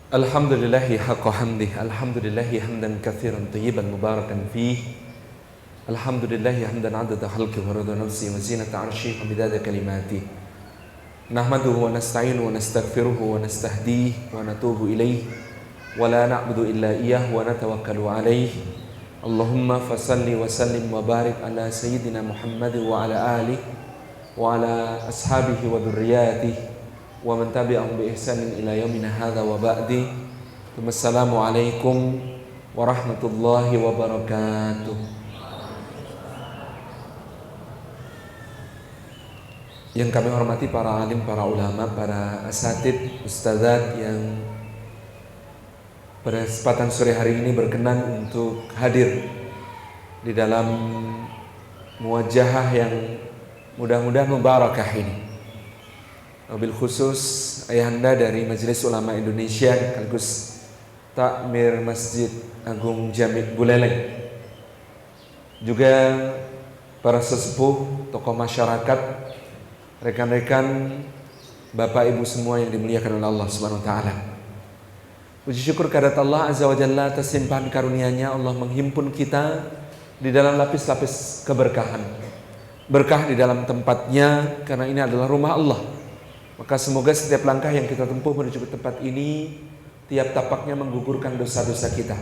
Alhamdulillahi haqqa hamdih. Alhamdulillahi hamdan katsiran tayyiban mubarakan fih. Alhamdulillahi hamdan adada khalqi wa rida nafsi wa zinata 'arsyi wa midada kalimati. Nahmaduhu wa nasta'inu wa nastaghfiruhu wa nastahdihi wa natubu ilaih wa la na'budu illa iyyah wa natawakkalu alaih. Allahumma fasalli wa sallim wa barik ala sayyidina Muhammad wa ala alihi wa ala ashabihi wa dhurriyyatihi wa man tabi'ahum bi ihsanin ila yaumina hadza wa ba'di. Assalamualaikum warahmatullahi wabarakatuh. Yang kami hormati para alim, para ulama, para asatid, ustadzat yang pada kesempatan sore hari ini berkenan untuk hadir di dalam muwajahah yang mudah-mudahan mubarakah ini. Wabil khusus ayahanda dari Majelis Ulama Indonesia sekaligus Takmir Masjid Agung Jami' Buleleng, juga para sesepuh, tokoh masyarakat, rekan-rekan, bapak ibu semua yang dimuliakan oleh Allah Subhanahu wa taala. Puji syukur kehadirat Allah Azza wa Jalla atas limpahan karunia-Nya. Allah menghimpun kita di dalam lapis-lapis keberkahan. Berkah di dalam tempatnya karena ini adalah rumah Allah. Maka semoga setiap langkah yang kita tempuh menuju ke tempat ini, tiap tapaknya menggugurkan dosa-dosa kita,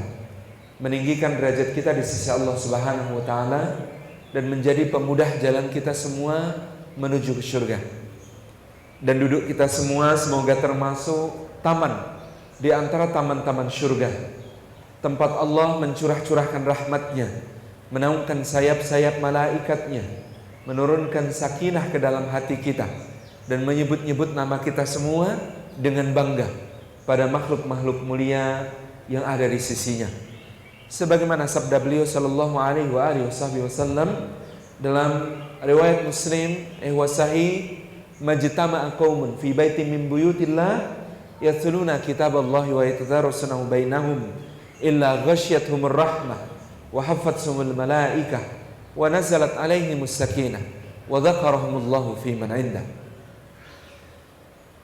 meninggikan derajat kita di sisi Allah Subhanahu wa taala, dan menjadi pemudah jalan kita semua menuju ke surga. Dan duduk kita semua semoga termasuk taman di antara taman-taman surga, tempat Allah mencurah-curahkan rahmatnya, menaungkan sayap-sayap malaikatnya, menurunkan sakinah ke dalam hati kita, dan menyebut-nyebut nama kita semua dengan bangga pada makhluk-makhluk mulia yang ada di sisinya. Sebagaimana sabda beliau sallallahu alaihi wasallam dalam riwayat Muslim wa sahih, majtama'a qaumun fi baitin min buyutillah yatluna kitaballahi wa yatadarasunahu bainahum illa ghasyiyatuhumur rahmah wa haffathumul malaikah wa nazalat alaihimus sakinah wa dzakarahumullahu fi man 'indah.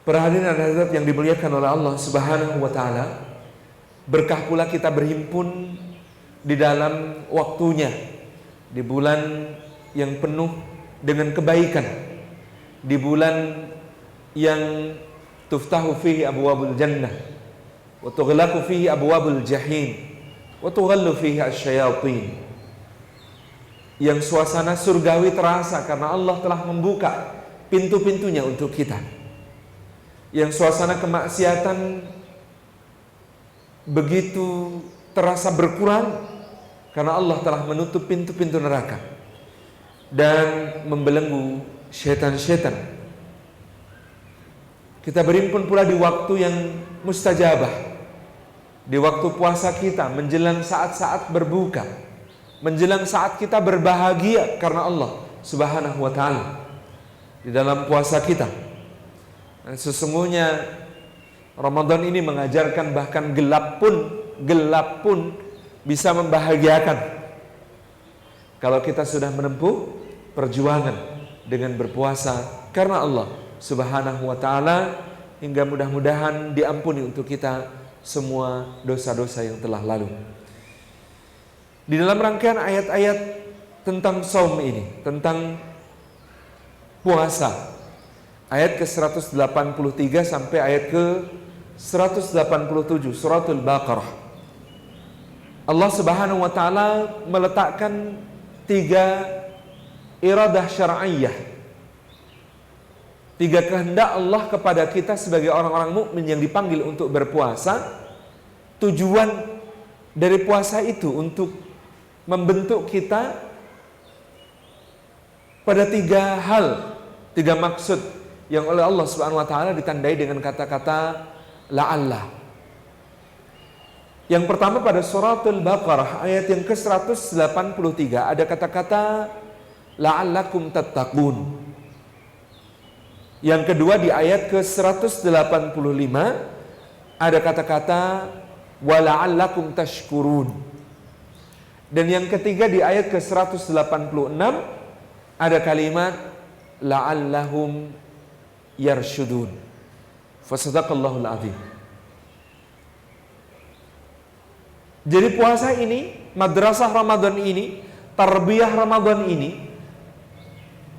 Para hadirin dan hadirat yang dimuliakan oleh Allah Subhanahu wa taala, berkah pula kita berhimpun di dalam waktunya, di bulan yang penuh dengan kebaikan, di bulan yang tuftahu fihi abwabul jannah wa tughlaqu fihi abwabul jahim wa tughallu fihi asyayatin. Yang suasana surgawi terasa karena Allah telah membuka pintu-pintunya untuk kita. Yang suasana kemaksiatan begitu terasa berkurang karena Allah telah menutup pintu-pintu neraka dan membelenggu syaitan-syaitan. Kita berhimpun pula di waktu yang mustajabah, di waktu puasa kita, menjelang saat-saat berbuka, menjelang saat kita berbahagia karena Allah Subhanahu wa taala di dalam puasa kita. Dan sesungguhnya Ramadan ini mengajarkan bahkan gelap pun bisa membahagiakan kalau kita sudah menempuh perjuangan dengan berpuasa karena Allah Subhanahu wa taala, hingga mudah-mudahan diampuni untuk kita semua dosa-dosa yang telah lalu. Di dalam rangkaian ayat-ayat tentang saum ini, tentang puasa, ayat ke-183 sampai ayat ke-187 suratul Baqarah, Allah Subhanahu wa taala meletakkan 3 iradah syar'iyyah, 3 kehendak Allah kepada kita sebagai orang-orang mukmin yang dipanggil untuk berpuasa. Tujuan dari puasa itu untuk membentuk kita pada 3 hal, 3 maksud yang oleh Allah Subhanahu wa taala ditandai dengan kata-kata la'alla. Yang pertama pada suratul Baqarah ayat yang ke-183 ada kata-kata la'allakum tattaqun. Yang kedua di ayat ke-185 ada kata-kata wa la'allakum tashkurun. Dan yang ketiga di ayat ke-186 ada kalimat la'allahum yarsyudun. Fasadaqallahul azim. Jadi puasa ini, madrasah Ramadan ini, tarbiyah Ramadan ini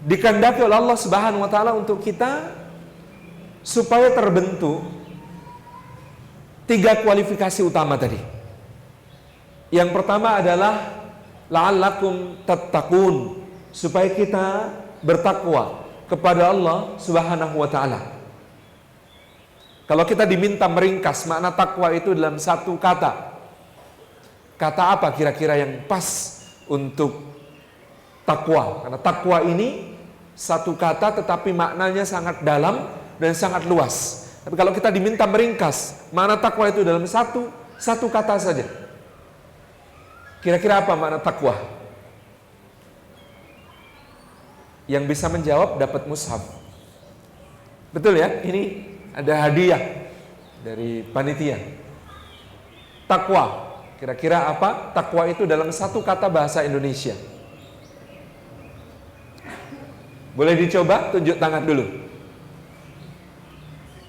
dikehendaki oleh Allah Subhanahu wa taala untuk kita supaya terbentuk 3 kualifikasi utama tadi. Yang pertama adalah la'allakum tattaqun, supaya kita bertakwa kepada Allah Subhanahu wa taala. Kalau kita diminta meringkas makna takwa itu dalam satu kata, kata apa kira-kira yang pas untuk takwa? Karena takwa ini satu kata tetapi maknanya sangat dalam dan sangat luas. Tapi kalau kita diminta meringkas makna takwa itu dalam satu kata saja, kira-kira apa makna takwa? Yang bisa menjawab dapat mushaf. Betul ya? Ini ada hadiah dari panitia. Takwa, kira-kira apa? Takwa itu dalam satu kata bahasa Indonesia. Boleh dicoba? Tunjuk tangan dulu.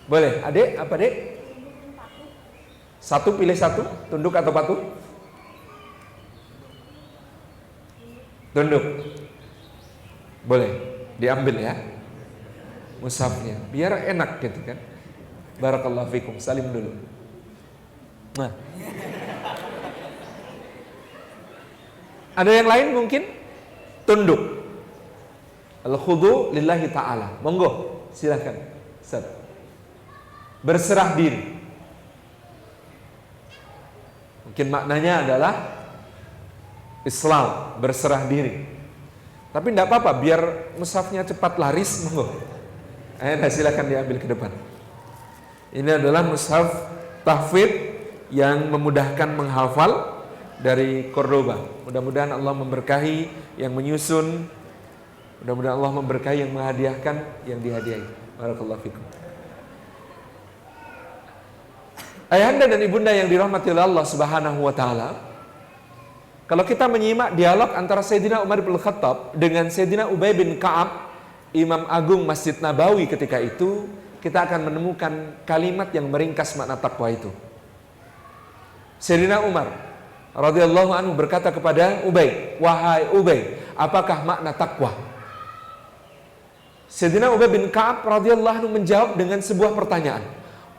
Boleh. Adik, apa dek? Satu, pilih satu. Tunduk atau patuh? Tunduk. Boleh. Diambil ya mushafnya, biar enak gitu kan. Barakallahu fikum. Salim dulu. Nah, ada yang lain mungkin? Tunduk. Al-khudu lillahi ta'ala. Monggo, silakan. Ustaz. Berserah diri. Mungkin maknanya adalah Islam, berserah diri. Tapi tidak apa-apa, biar mushafnya cepat laris, monggo. Ayo, silakan diambil ke depan. Ini adalah mushaf tahfidz yang memudahkan menghafal dari Cordoba. Mudah-mudahan Allah memberkahi yang menyusun. Mudah-mudahan Allah memberkahi yang menghadiahkan, yang dihadiahi. Barakallahu fikum. Ayahanda dan ibunda yang dirahmati oleh Allah Subhanahu wa taala, kalau kita menyimak dialog antara Sayyidina Umar bin Khattab dengan Sayyidina Ubay bin Ka'ab, Imam Agung Masjid Nabawi ketika itu, kita akan menemukan kalimat yang meringkas makna takwa itu. Sayyidina Umar radhiyallahu anhu berkata kepada Ubay, "Wahai Ubay, apakah makna takwa?" Sayyidina Ubay bin Ka'ab radhiyallahu anhu menjawab dengan sebuah pertanyaan.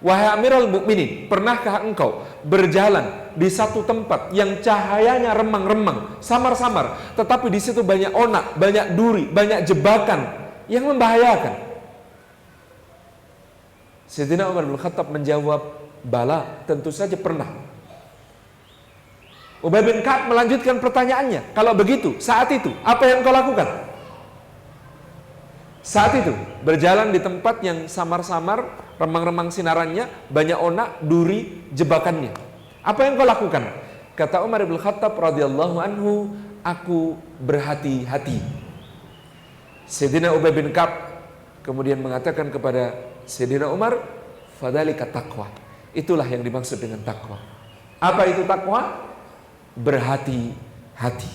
"Wahai Amirul Mukminin, pernahkah engkau berjalan di satu tempat yang cahayanya remang-remang, samar-samar, tetapi di situ banyak onak, banyak duri, banyak jebakan yang membahayakan?" Sayyidina Umar bin Khattab menjawab, "Bala, tentu saja pernah." Ubay bin Ka'ab melanjutkan pertanyaannya, "Kalau begitu, saat itu apa yang kau lakukan?" Saat itu berjalan di tempat yang samar-samar, remang-remang sinarannya, banyak onak, duri, jebakannya. Apa yang kau lakukan? Kata Umar bin Khattab radhiyallahu anhu, "Aku berhati-hati." Sayyidina Ubay bin Ka'ab kemudian mengatakan kepada Sayyidina Umar, "Fadzalika taqwa." Itulah yang dimaksud dengan takwa. Apa itu takwa? Berhati-hati.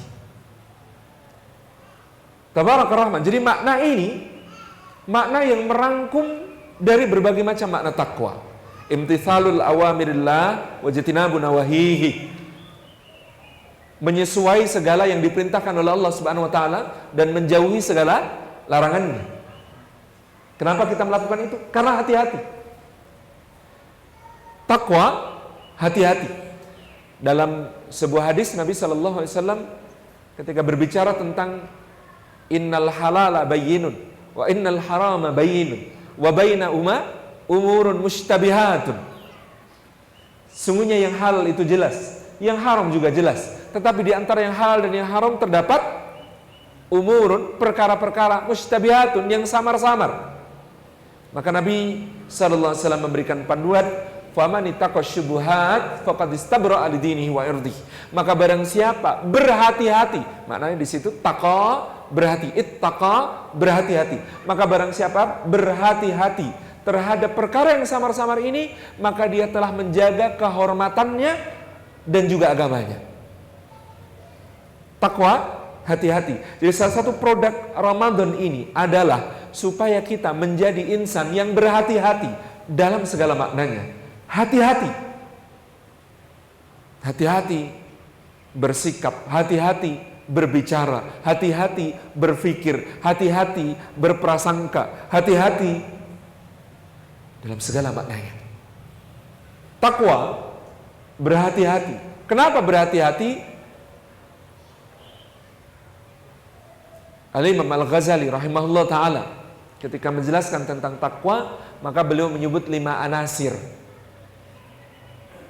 Tabarak Rahman. Jadi makna ini makna yang merangkum dari berbagai macam makna takwa. Imtithalul awamirillah wajtinabun nawahihi. Menyesuai segala yang diperintahkan oleh Allah Subhanahu wa taala dan menjauhi segala larangannya. Kenapa kita melakukan itu? Karena hati-hati. Takwa, hati-hati. Dalam sebuah hadis Nabi sallallahu alaihi wasallam ketika berbicara tentang innal halala bayyinun wa innal harama bayyinun wa bainahuma umurun mushtabihatun. Sungguhnya yang halal itu jelas, yang haram juga jelas. Tetapi di antara yang halal dan yang haram terdapat umurun, perkara-perkara mushtabihatun yang samar-samar. Maka Nabi sallallahu alaihi wasallam memberikan panduan, faman ittaqa syubuhat faqad istabra'a lidinihi wa irdihi. Maka barang siapa berhati-hati, maknanya di situ taqa berhati, ittaqa berhati-hati. Maka barang siapa berhati-hati terhadap perkara yang samar-samar ini, maka dia telah menjaga kehormatannya dan juga agamanya. Takwa, hati-hati. Jadi salah satu produk Ramadan ini adalah supaya kita menjadi insan yang berhati-hati dalam segala maknanya. Hati-hati. Hati-hati bersikap, hati-hati berbicara, hati-hati berpikir, hati-hati berprasangka, hati-hati dalam segala maknanya. Takwa berhati-hati. Kenapa berhati-hati? Al-Imam Al-Ghazali rahimahullah ta'ala ketika menjelaskan tentang takwa, maka beliau menyebut 5 anasir.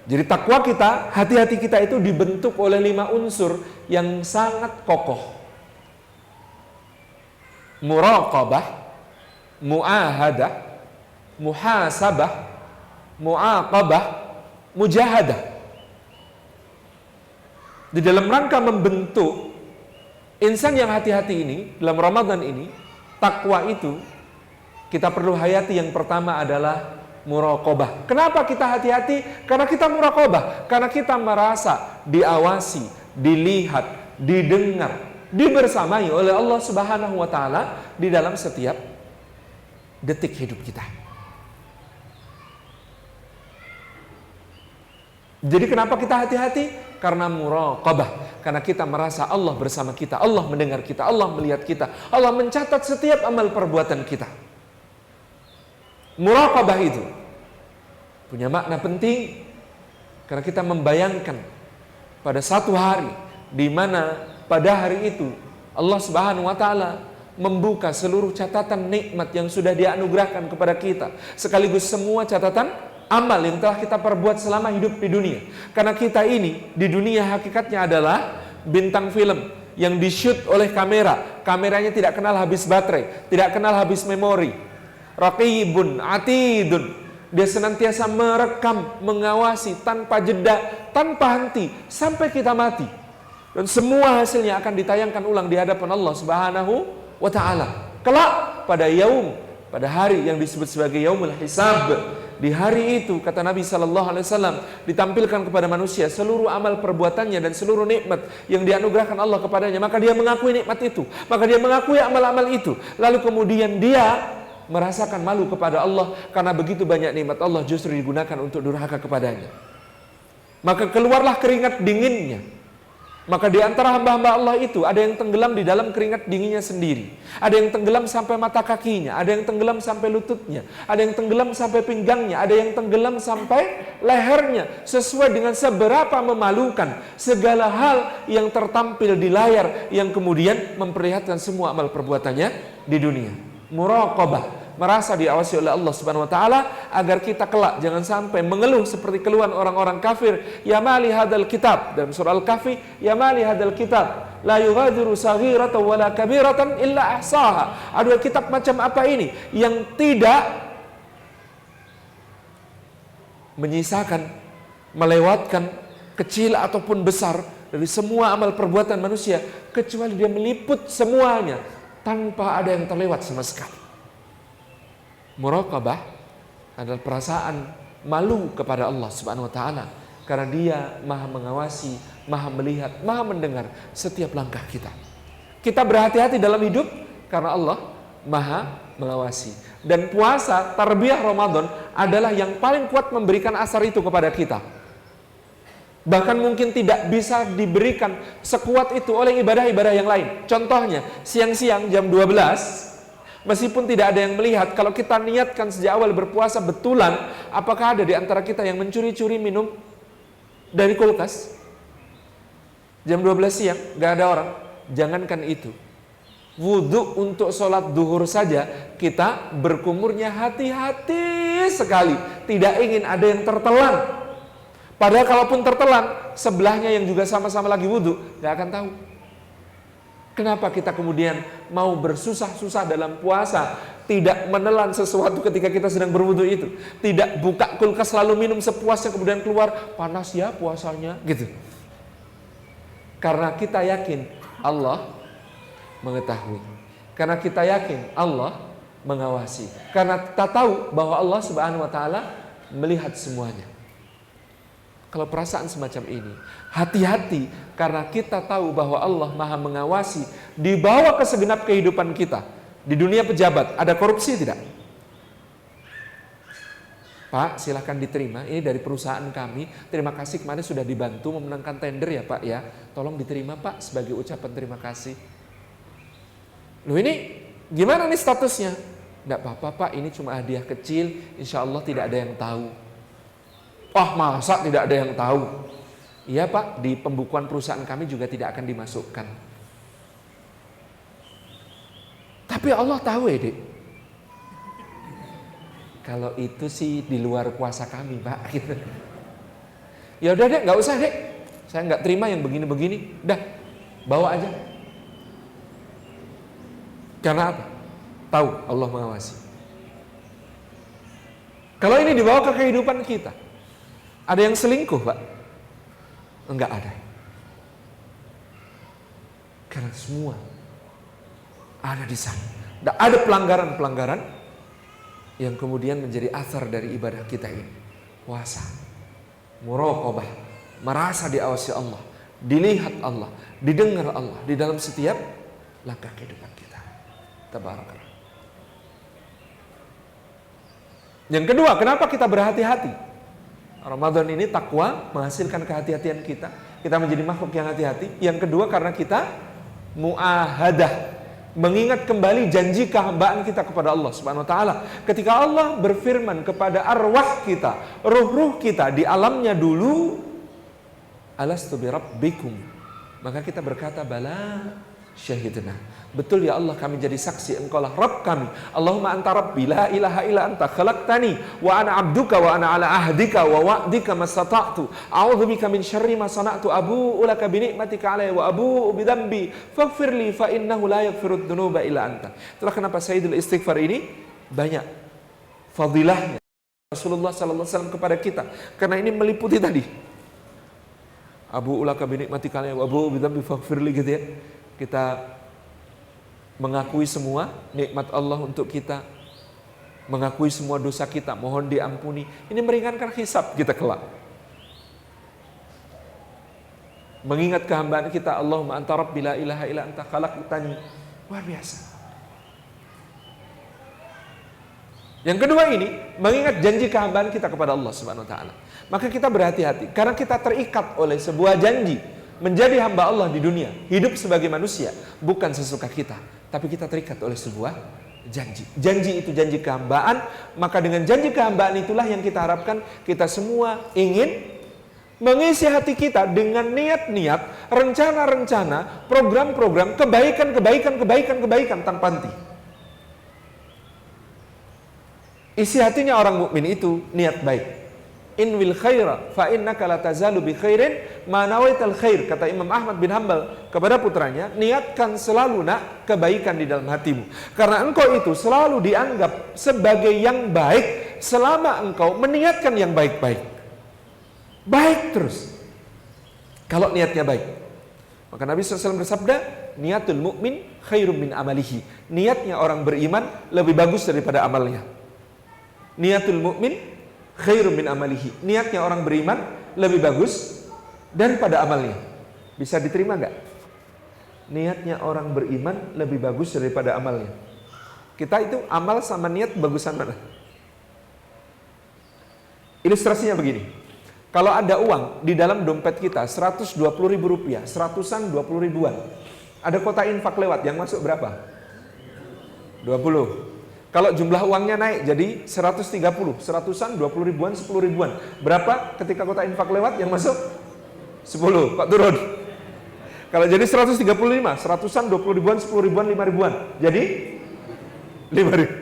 Jadi takwa kita, hati-hati kita itu dibentuk oleh 5 unsur yang sangat kokoh. Muraqabah, mu'ahadah, muhasabah, mu'aqabah, mujahadah. Di dalam rangka membentuk insan yang hati-hati ini, dalam Ramadan ini, takwa itu kita perlu hayati. Yang pertama adalah muraqabah. Kenapa kita hati-hati? Karena kita muraqabah, karena kita merasa diawasi, dilihat, didengar, dibersamai oleh Allah Subhanahu wa taala di dalam setiap detik hidup kita. Jadi kenapa kita hati-hati? Karena muraqabah, karena kita merasa Allah bersama kita, Allah mendengar kita, Allah melihat kita, Allah mencatat setiap amal perbuatan kita. Muraqabah itu punya makna penting karena kita membayangkan pada satu hari di mana pada hari itu Allah Subhanahu wa taala membuka seluruh catatan nikmat yang sudah dianugerahkan kepada kita, sekaligus semua catatan amal yang telah kita perbuat selama hidup di dunia. Karena kita ini di dunia hakikatnya adalah bintang film yang di-shoot oleh kamera. Kameranya tidak kenal habis baterai, tidak kenal habis memori. Raqibun atidun, dia senantiasa merekam, mengawasi tanpa jeda, tanpa henti sampai kita mati. Dan semua hasilnya akan ditayangkan ulang di hadapan Allah Subhanahu wa taala. Kelak pada hari yang disebut sebagai yaumul hisab. Di hari itu, kata Nabi SAW, ditampilkan kepada manusia seluruh amal perbuatannya dan seluruh nikmat yang dianugerahkan Allah kepadanya. Maka dia mengakui nikmat itu, maka dia mengakui amal-amal itu. Lalu kemudian dia merasakan malu kepada Allah karena begitu banyak nikmat Allah justru digunakan untuk durhaka kepadanya. Maka keluarlah keringat dinginnya. Maka di antara hamba-hamba Allah itu ada yang tenggelam di dalam keringat dinginnya sendiri, ada yang tenggelam sampai mata kakinya, ada yang tenggelam sampai lututnya, ada yang tenggelam sampai pinggangnya, ada yang tenggelam sampai lehernya, sesuai dengan seberapa memalukan segala hal yang tertampil di layar yang kemudian memperlihatkan semua amal perbuatannya di dunia. Muraqabah, merasa diawasi oleh Allah Subhanahu wa taala agar kita kelak jangan sampai mengeluh seperti keluhan orang-orang kafir, ya mali hadal kitab, dalam surah Al-Kahfi, ya mali hadal kitab la yughadiru saghiratan wala kabiratan illa ahsaha. Aduh, kitab macam apa ini yang tidak menyisakan, melewatkan kecil ataupun besar dari semua amal perbuatan manusia, kecuali dia meliput semuanya tanpa ada yang terlewat sama sekali. Muraqabah adalah perasaan malu kepada Allah Subhanahu wa taala karena Dia Maha mengawasi, Maha melihat, Maha mendengar setiap langkah kita. Kita berhati-hati dalam hidup karena Allah Maha mengawasi. Dan puasa tarbiyah Ramadan adalah yang paling kuat memberikan asar itu kepada kita. Bahkan mungkin tidak bisa diberikan sekuat itu oleh ibadah-ibadah yang lain. Contohnya, siang-siang jam 12, meskipun tidak ada yang melihat, kalau kita niatkan sejak awal berpuasa betulan, apakah ada di antara kita yang mencuri-curi minum dari kulkas? Jam 12 siang, gak ada orang. Jangankan itu, wudhu untuk sholat duhur saja, kita berkumurnya hati-hati sekali. Tidak ingin ada yang tertelan. Padahal kalaupun tertelan, sebelahnya yang juga sama-sama lagi wudhu, gak akan tahu. Kenapa kita kemudian mau bersusah-susah dalam puasa, tidak menelan sesuatu ketika kita sedang berwudu itu, tidak buka kulkas lalu minum sepuasnya kemudian keluar, panas ya puasanya, gitu. Karena kita yakin Allah mengetahui, karena kita yakin Allah mengawasi, karena kita tahu bahwa Allah Subhanahu wa taala melihat semuanya. Kalau perasaan semacam ini, hati-hati karena kita tahu bahwa Allah Maha mengawasi di bawah segenap kehidupan kita. Di dunia pejabat, ada korupsi tidak? Pak, silahkan diterima. Ini dari perusahaan kami. Terima kasih kemarin sudah dibantu memenangkan tender ya Pak ya. Tolong diterima Pak sebagai ucapan terima kasih. Loh ini gimana nih statusnya? Tidak apa-apa Pak, ini cuma hadiah kecil. Insya Allah tidak ada yang tahu. Oh masa tidak ada yang tahu? Iya Pak, di pembukuan perusahaan kami juga tidak akan dimasukkan. Tapi Allah tahu ya Dek. Kalau itu sih di luar kuasa kami Pak gitu. Ya udah Dek, nggak usah Dek, saya nggak terima yang begini-begini. Dah, bawa aja. Karena apa? Tahu Allah mengawasi. Kalau ini dibawa ke kehidupan kita, ada yang selingkuh Pak? Enggak ada. Karena semua ada di sana. Dan ada pelanggaran-pelanggaran yang kemudian menjadi asar dari ibadah kita ini. Puasa, muraqabah, merasa diawasi Allah, dilihat Allah, didengar Allah di dalam setiap langkah kehidupan kita. Tabarakallah. Yang kedua, kenapa kita berhati-hati? Ramadan ini takwa menghasilkan kehati-hatian kita. Kita menjadi makhluk yang hati-hati. Yang kedua, karena kita muahadah, mengingat kembali janji kehambaan kita kepada Allah Subhanahu wa taala. Ketika Allah berfirman kepada arwah kita, ruh-ruh kita di alamnya dulu, alastu birabbikum. Maka kita berkata, bala syahidna. Betul ya Allah, kami jadi saksi, Engkau lah Rabb kami. Allahumma anta rabbi la ilaha illa anta khalaqtani wa ana abduka wa ana ala ahdika wa wa'dika mastata'tu a'udzubika min syarri ma sana'tu abu'u laka bi ni'matika alayya wa abu'u bi dhanbi faghfir li fa innahu la yaghfirudz dzunuba illa anta. Itulah kenapa Sayyidul Istighfar ini banyak fadilahnya Rasulullah sallallahu alaihi wasallam kepada kita, karena ini meliputi tadi abu'u laka bi ni'matika alayya wa abu'u bi dhanbi faghfir li, gitu ya. Kita mengakui semua nikmat Allah untuk kita, mengakui semua dosa kita, mohon diampuni. Ini meringankan hisab kita kelak. Mengingat kehambaan kita, Allahumma anta rabbi la ilaha illa anta khalaqtani. Luar biasa. Yang kedua ini, mengingat janji kehambaan kita kepada Allah Subhanahu wa taala. Maka kita berhati-hati karena kita terikat oleh sebuah janji menjadi hamba Allah di dunia, hidup sebagai manusia, bukan sesuka kita, tapi kita terikat oleh sebuah janji. Janji itu janji kehambaan, maka dengan janji kehambaan itulah yang kita harapkan kita semua ingin mengisi hati kita dengan niat-niat, rencana-rencana, program-program, kebaikan tanpa henti. Isi hatinya orang mukmin itu niat baik. In wil khaira fa innaka la tazalu bi khairin ma nawaital khair, kata Imam Ahmad bin Hanbal kepada putranya, niatkan selalu nak kebaikan di dalam hatimu, karena engkau itu selalu dianggap sebagai yang baik selama engkau meniatkan yang baik-baik. Baik terus kalau niatnya baik. Maka Nabi SAW bersabda, niatul mu'min khairum min amalihi. Niatnya orang beriman lebih bagus daripada amalnya. Niatul mu'min khairum min amalihi. Niatnya orang beriman lebih bagus daripada amalnya. Bisa diterima enggak? Niatnya orang beriman lebih bagus daripada amalnya. Kita itu amal sama niat bagusan mana? Ilustrasinya begini. Kalau ada uang di dalam dompet kita 120.000 rupiah, seratusan 20 ribuan. Ada kota infak lewat, yang masuk berapa? 20. Kalau jumlah uangnya naik jadi 130, seratusan, 20 ribuan, 10 ribuan. Berapa ketika kota infak lewat yang masuk? 10, kok turun? Kalau jadi 135, seratusan, 20 ribuan, 10 ribuan, 5 ribuan. Jadi 5 ribu.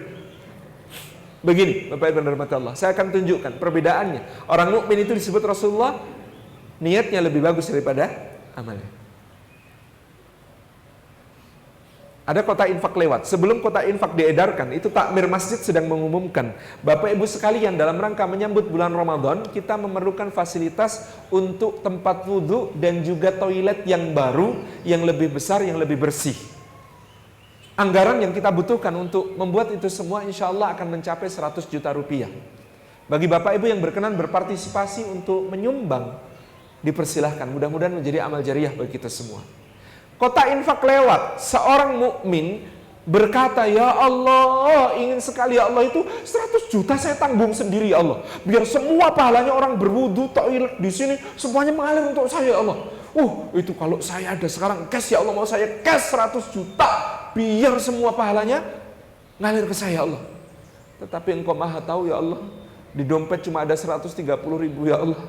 Begini, Bapak Ibu rahmati Allah, saya akan tunjukkan perbedaannya. Orang mukmin itu disebut Rasulullah niatnya lebih bagus daripada amalnya. Ada kota infak lewat. Sebelum kota infak diedarkan, itu takmir masjid sedang mengumumkan, Bapak Ibu sekalian, dalam rangka menyambut bulan Ramadan, kita memerlukan fasilitas untuk tempat wudhu dan juga toilet yang baru, yang lebih besar, yang lebih bersih. Anggaran yang kita butuhkan untuk membuat itu semua insya Allah akan mencapai 100 juta rupiah. Bagi Bapak Ibu yang berkenan berpartisipasi untuk menyumbang, dipersilahkan. Mudah-mudahan menjadi amal jariah bagi kita semua. Kota infak lewat, seorang mukmin berkata, ya Allah, ingin sekali ya Allah itu 100 juta saya tanggung sendiri ya Allah. Biar semua pahalanya orang berwudu, toilet di sini semuanya mengalir untuk saya ya Allah. Itu kalau saya ada sekarang cash ya Allah, mau saya cash 100 juta biar semua pahalanya ngalir ke saya ya Allah. Tetapi Engkau Maha tahu ya Allah, di dompet cuma ada 130.000 ya Allah.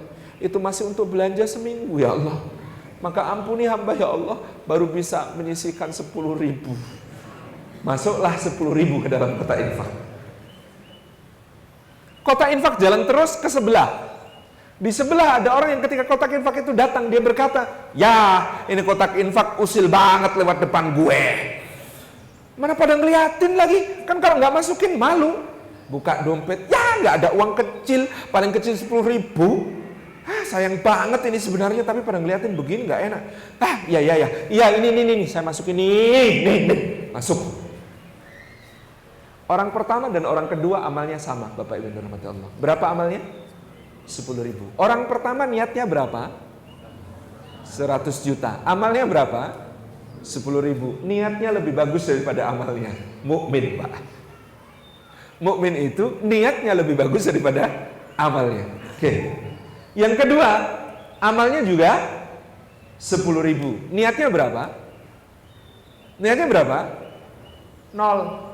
Itu masih untuk belanja seminggu ya Allah. Maka ampuni hamba ya Allah, baru bisa menyisihkan 10.000. Masuklah 10.000 ke dalam kotak infak. Kotak infak jalan terus ke sebelah. Di sebelah ada orang yang ketika kotak infak itu datang, dia berkata, ya ini kotak infak usil banget lewat depan gue. Mana pada ngeliatin lagi, kan kalau nggak masukin malu. Buka dompet, ya nggak ada uang kecil, paling kecil 10.000. Sayang banget ini sebenarnya, tapi pada ngeliatin begini nggak enak. Iya ini saya masukin nih, masuk. Orang pertama dan orang kedua amalnya sama, Bapak Ibu dirahmati Allah. Berapa amalnya? 10.000. Orang pertama niatnya berapa? 100 juta. Amalnya berapa? 10.000. Niatnya lebih bagus daripada amalnya. Mukmin, Pak. Mukmin itu niatnya lebih bagus daripada amalnya. Oke. Yang kedua, amalnya juga 10.000. Niatnya berapa? Niatnya berapa? 0.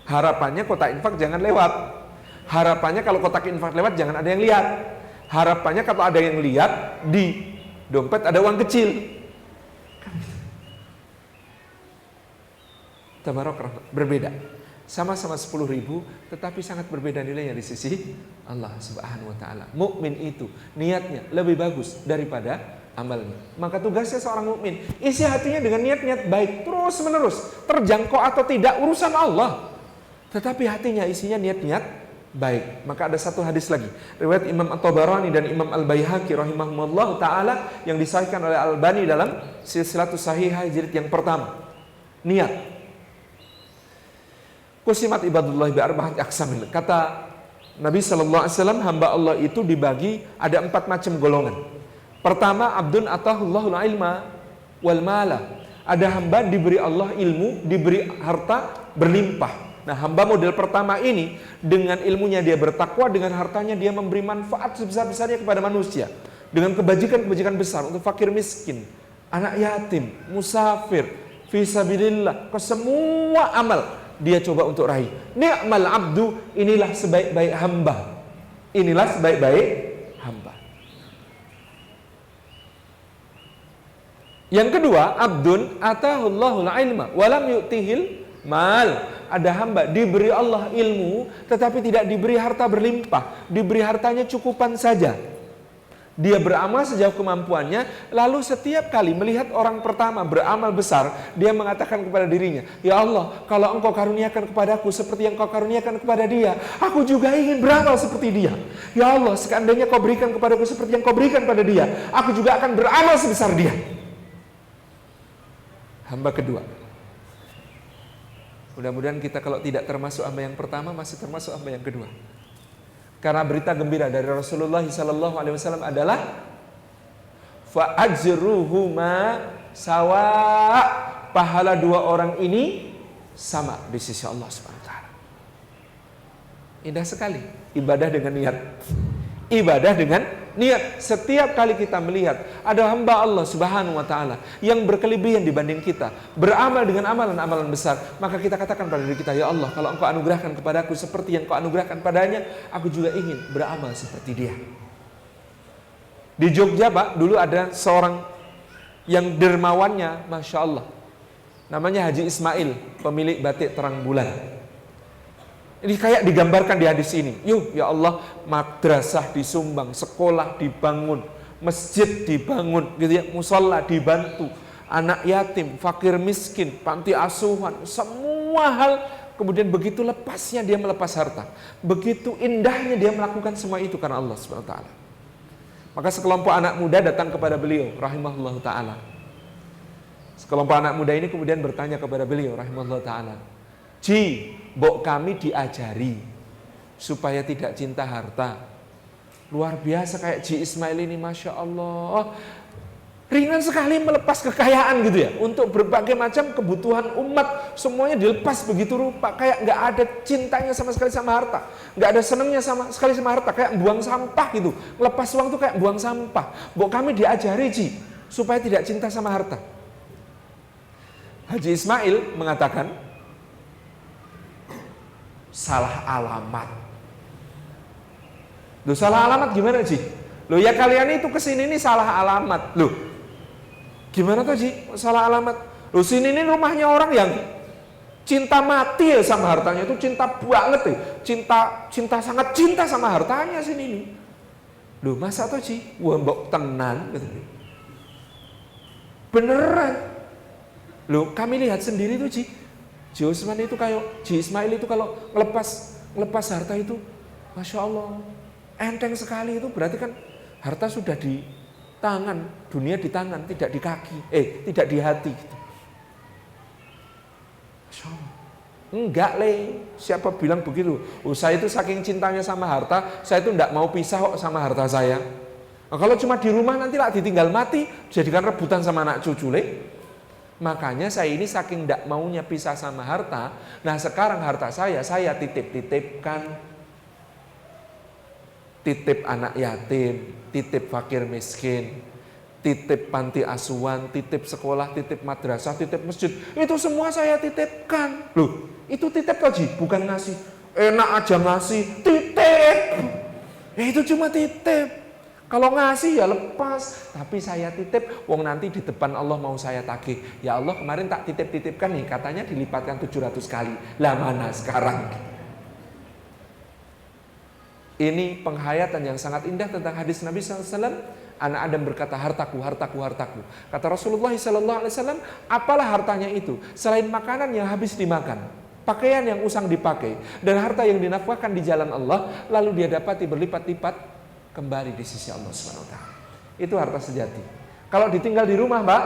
Harapannya kotak infak jangan lewat. Harapannya kalau kotak infak lewat jangan ada yang lihat. Harapannya kalau ada yang lihat di dompet ada uang kecil. Tabarok rahmat. Berbeda. Sama-sama 10.000, tetapi sangat berbeda nilainya di sisi Allah Subhanahu wa taala. Mukmin itu niatnya lebih bagus daripada amalnya. Maka tugasnya seorang mukmin isi hatinya dengan niat-niat baik terus-menerus. Terjangkau atau tidak urusan Allah. Tetapi hatinya isinya niat-niat baik. Maka ada satu hadis lagi, riwayat Imam At-Tabarani dan Imam Al-Baihaqi rahimahumullah taala yang disahihkan oleh Al-Albani dalam Silsilatus Shahihah jilid yang pertama. Niat. Qusimat ibadullah bi arba'ati aqsamin. Kata Nabi sallallahu alaihi wasallam, hamba Allah itu dibagi ada 4 macam golongan. Pertama, abdun atahullahul ilma wal mala. Ada hamba diberi Allah ilmu, diberi harta berlimpah. Nah, hamba model pertama ini dengan ilmunya dia bertakwa, dengan hartanya dia memberi manfaat sebesar-besarnya kepada manusia. Dengan kebajikan-kebajikan besar untuk fakir miskin, anak yatim, musafir, fisabilillah, ke semua amal dia coba untuk raih. Ni'mal abdu, inilah sebaik-baik hamba. Inilah sebaik-baik hamba. Yang kedua, abdun atahullahul ilma walam yu'tihil mal. Ada hamba diberi Allah ilmu tetapi tidak diberi harta berlimpah, diberi hartanya cukupan saja. Dia beramal sejauh kemampuannya, lalu setiap kali melihat orang pertama beramal besar, dia mengatakan kepada dirinya, ya Allah, kalau Engkau karuniakan kepadaku seperti yang Kau karuniakan kepada dia, aku juga ingin beramal seperti dia. Ya Allah, seandainya Kau berikan kepadaku seperti yang Kau berikan pada dia, aku juga akan beramal sebesar dia. Hamba kedua. Mudah-mudahan kita kalau tidak termasuk hamba yang pertama, masih termasuk hamba yang kedua. Karena berita gembira dari Rasulullah SAW adalah fa ajruhuma sawa, pahala dua orang ini sama di sisi Allah Subhanahu wa taala. Indah sekali ibadah dengan niat. Ibadah dengan niat. Setiap kali kita melihat ada hamba Allah Subhanahu wa taala yang berkelebihan dibanding kita, beramal dengan amalan-amalan besar, maka kita katakan pada diri kita, ya Allah, kalau Engkau anugerahkan kepadaku seperti yang Kau anugerahkan padanya, aku juga ingin beramal seperti dia. Di Jogja, Pak, dulu ada seorang yang dermawannya, Masya Allah, namanya Haji Ismail, pemilik batik terang bulan. Ini kayak digambarkan di hadis ini. Yuk, ya Allah, madrasah disumbang, sekolah dibangun, masjid dibangun, gitu ya, musola dibantu, anak yatim, fakir miskin, panti asuhan, semua hal. Kemudian begitu lepasnya dia melepas harta, begitu indahnya dia melakukan semua itu karena Allah Subhanahu wa taala. Maka sekelompok anak muda datang kepada beliau rahimahullah taala. Sekelompok anak muda ini kemudian bertanya kepada beliau rahimahullah taala, Ji, mbok kami diajari supaya tidak cinta harta. Luar biasa kayak Ji Ismail ini, Masya Allah. Ringan sekali melepas kekayaan gitu ya, untuk berbagai macam kebutuhan umat, semuanya dilepas begitu rupa, kayak nggak ada cintanya sama sekali sama harta, nggak ada senengnya sama sekali sama harta, kayak buang sampah gitu. Lepas uang tuh kayak buang sampah. Kami diajari supaya tidak cinta sama harta. Haji Ismail mengatakan, salah alamat. Loh, salah alamat gimana Loh, ya kalian itu kesini nih salah alamat. Loh, gimana tuh salah alamat? Loh, sini nih rumahnya orang yang cinta mati ya sama hartanya, itu cinta banget ya. Cinta sangat cinta sama hartanya sini nih. Loh, masa tuh wah mbok tenan gitu. Beneran. Loh, kami lihat sendiri tuh Ji Usman itu kayak Ismail itu kalau ngelepas harta itu, Masya Allah, enteng sekali. Itu berarti kan harta sudah di tangan, dunia di tangan, tidak di kaki, tidak di hati gitu. Masya Allah. Enggak siapa bilang begitu? Saya itu saking cintanya sama harta, saya itu enggak mau pisah kok sama harta saya. Nah, kalau cuma di rumah nanti lah ditinggal mati, jadikan rebutan sama anak cucu Makanya saya ini saking enggak maunya pisah sama harta. Nah sekarang harta saya titip-titipkan. Titip anak yatim, titip fakir miskin, titip panti asuhan, titip sekolah, titip madrasah, titip masjid. Itu semua saya titipkan. Loh, itu titip bukan ngasih. Enak aja ngasih, titip. Itu cuma titip. Kalau ngasih ya lepas, tapi saya titip, wong nanti di depan Allah mau saya tagih. Ya Allah, kemarin tak titip-titipkan nih, katanya dilipatkan 700 kali. Lah mana sekarang? Ini penghayatan yang sangat indah tentang hadis Nabi SAW. Anak Adam berkata, hartaku, hartaku, hartaku. Kata Rasulullah SAW, apalah hartanya itu? Selain makanan yang habis dimakan, pakaian yang usang dipakai, dan harta yang dinafkahkan di jalan Allah, lalu dia dapati berlipat-lipat kembali di sisi Allah SWT. Itu harta sejati. Kalau ditinggal di rumah, Pak,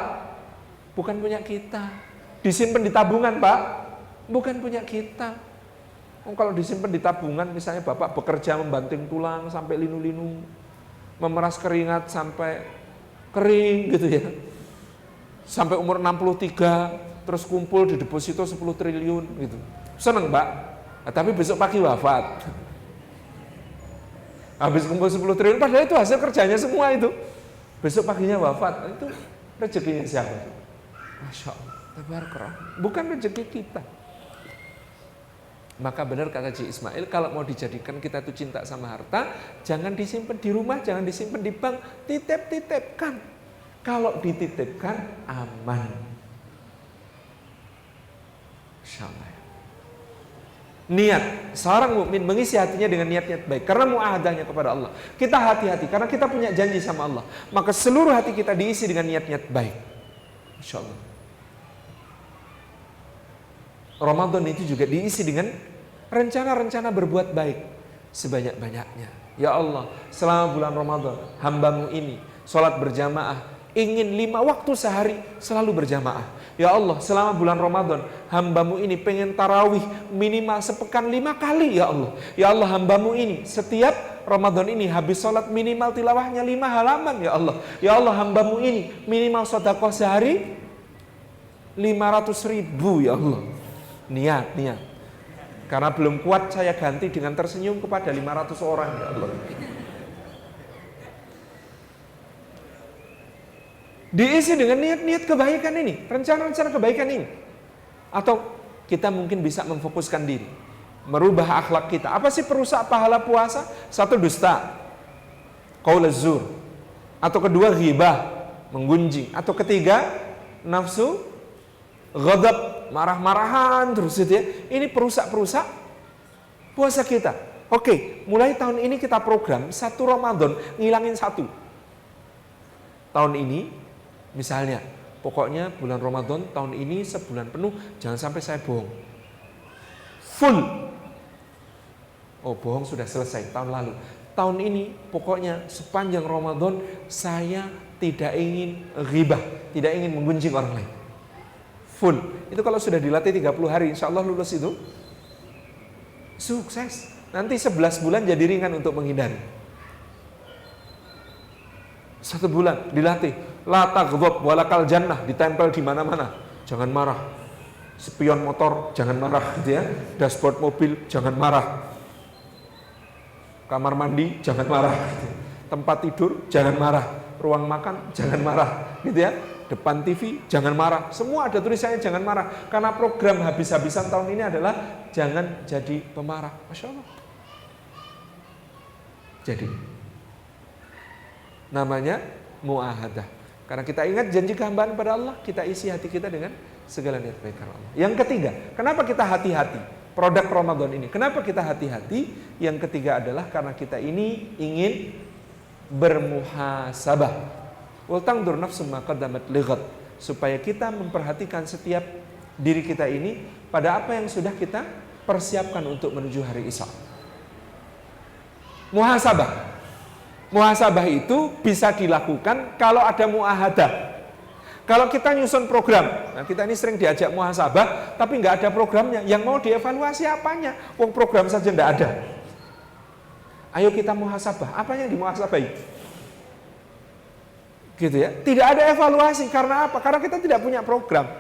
bukan punya kita. Disimpan di tabungan, Pak, bukan punya kita. Kalau disimpan di tabungan, misalnya bapak bekerja membanting tulang sampai linu-linu, memeras keringat sampai kering gitu ya, sampai umur 63, terus kumpul di deposito 10 triliun gitu. Seneng Mbak, nah, tapi besok pagi wafat. Habis kumpul 10 triliun, padahal itu hasil kerjanya semua itu. Besok paginya wafat, itu rezekinya siapa? Masya Allah, tabarakallah. Bukan rezeki kita. Maka benar kata Haji Ismail, kalau mau dijadikan kita itu cinta sama harta, jangan disimpan di rumah, jangan disimpan di bank, titip-titipkan. Kalau dititipkan, aman. Insyaallah. Niat, seorang mukmin mengisi hatinya dengan niat-niat baik, karena muahadahnya kepada Allah. Kita hati-hati, karena kita punya janji sama Allah. Maka seluruh hati kita diisi dengan niat-niat baik. Insyaallah. Ramadan itu juga diisi dengan rencana-rencana berbuat baik sebanyak-banyaknya. Ya Allah, selama bulan Ramadan, hamba-Mu ini sholat berjamaah, ingin 5 waktu sehari selalu berjamaah. Ya Allah, selama bulan Ramadan, hamba-Mu ini pengen tarawih minimal sepekan 5 kali. Ya Allah, ya Allah, hamba-Mu ini setiap Ramadan ini habis sholat minimal tilawahnya 5 halaman. Ya Allah, ya Allah, hamba-Mu ini minimal sedekah sehari 500.000. Ya Allah, niat. Karena belum kuat saya ganti dengan tersenyum kepada 500 orang. Ya Allah. Diisi dengan niat-niat kebaikan ini, rencana-rencana kebaikan ini. Atau kita mungkin bisa memfokuskan diri, merubah akhlak kita. Apa sih perusak pahala puasa? 1, dusta, qaul az-zur. Atau kedua, ghibah, menggunjing. Atau ketiga, nafsu ghadab, marah-marahan terus itu ya. Ini perusak-perusak puasa kita. Oke, mulai tahun ini kita program 1 Ramadan ngilangin 1. Tahun ini misalnya, pokoknya bulan Ramadan tahun ini sebulan penuh jangan sampai saya bohong. Full. Oh, bohong sudah selesai tahun lalu. Tahun ini pokoknya sepanjang Ramadan saya tidak ingin ghibah, tidak ingin menggunjing orang lain. Full. Itu kalau sudah dilatih 30 hari, insya Allah lulus itu sukses. Nanti 11 bulan jadi ringan untuk menghindari. 1 bulan dilatih. La taghdab walakal jannah, ditempel di mana-mana. Jangan marah. Spion motor, jangan marah gitu ya. Dashboard mobil, jangan marah. Kamar mandi, jangan marah. Gitu. Tempat tidur, jangan marah. Ruang makan, jangan marah. Gitu ya. Depan TV, jangan marah. Semua ada tulisannya jangan marah. Karena program habis-habisan tahun ini adalah jangan jadi pemarah. Masya Allah. Jadi, namanya mu'ahadah. Karena kita ingat janji kehambaan pada Allah, kita isi hati kita dengan segala niat baik karena Allah. Yang ketiga, kenapa kita hati-hati? Produk Ramadan ini, kenapa kita hati-hati? Yang ketiga adalah karena kita ini ingin bermuhasabah. Wal tangdur nafsum ma qaddamat lighad, supaya kita memperhatikan setiap diri kita ini pada apa yang sudah kita persiapkan untuk menuju hari Isya. Muhasabah. Muhasabah itu bisa dilakukan kalau ada muahadah. Kalau kita nyusun program, nah kita ini sering diajak muhasabah, tapi nggak ada programnya. Yang mau dievaluasi apanya? Wong program saja nggak ada. Ayo kita muhasabah. Apa yang dimuhasabahi? Gitu ya. Tidak ada evaluasi. Karena apa? Karena kita tidak punya program.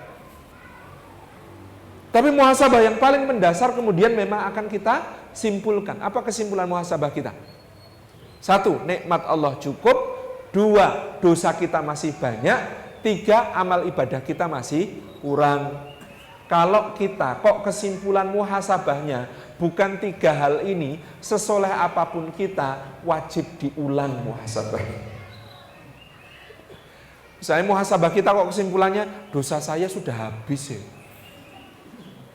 Tapi muhasabah yang paling mendasar kemudian memang akan kita simpulkan. Apa kesimpulan muhasabah kita? 1, nikmat Allah cukup. 2, dosa kita masih banyak. 3, amal ibadah kita masih kurang. Kalau kita kok kesimpulan muhasabahnya bukan 3 hal ini, sesoleh apapun kita wajib diulang muhasabah. Misalnya muhasabah kita kok kesimpulannya dosa saya sudah habis ya.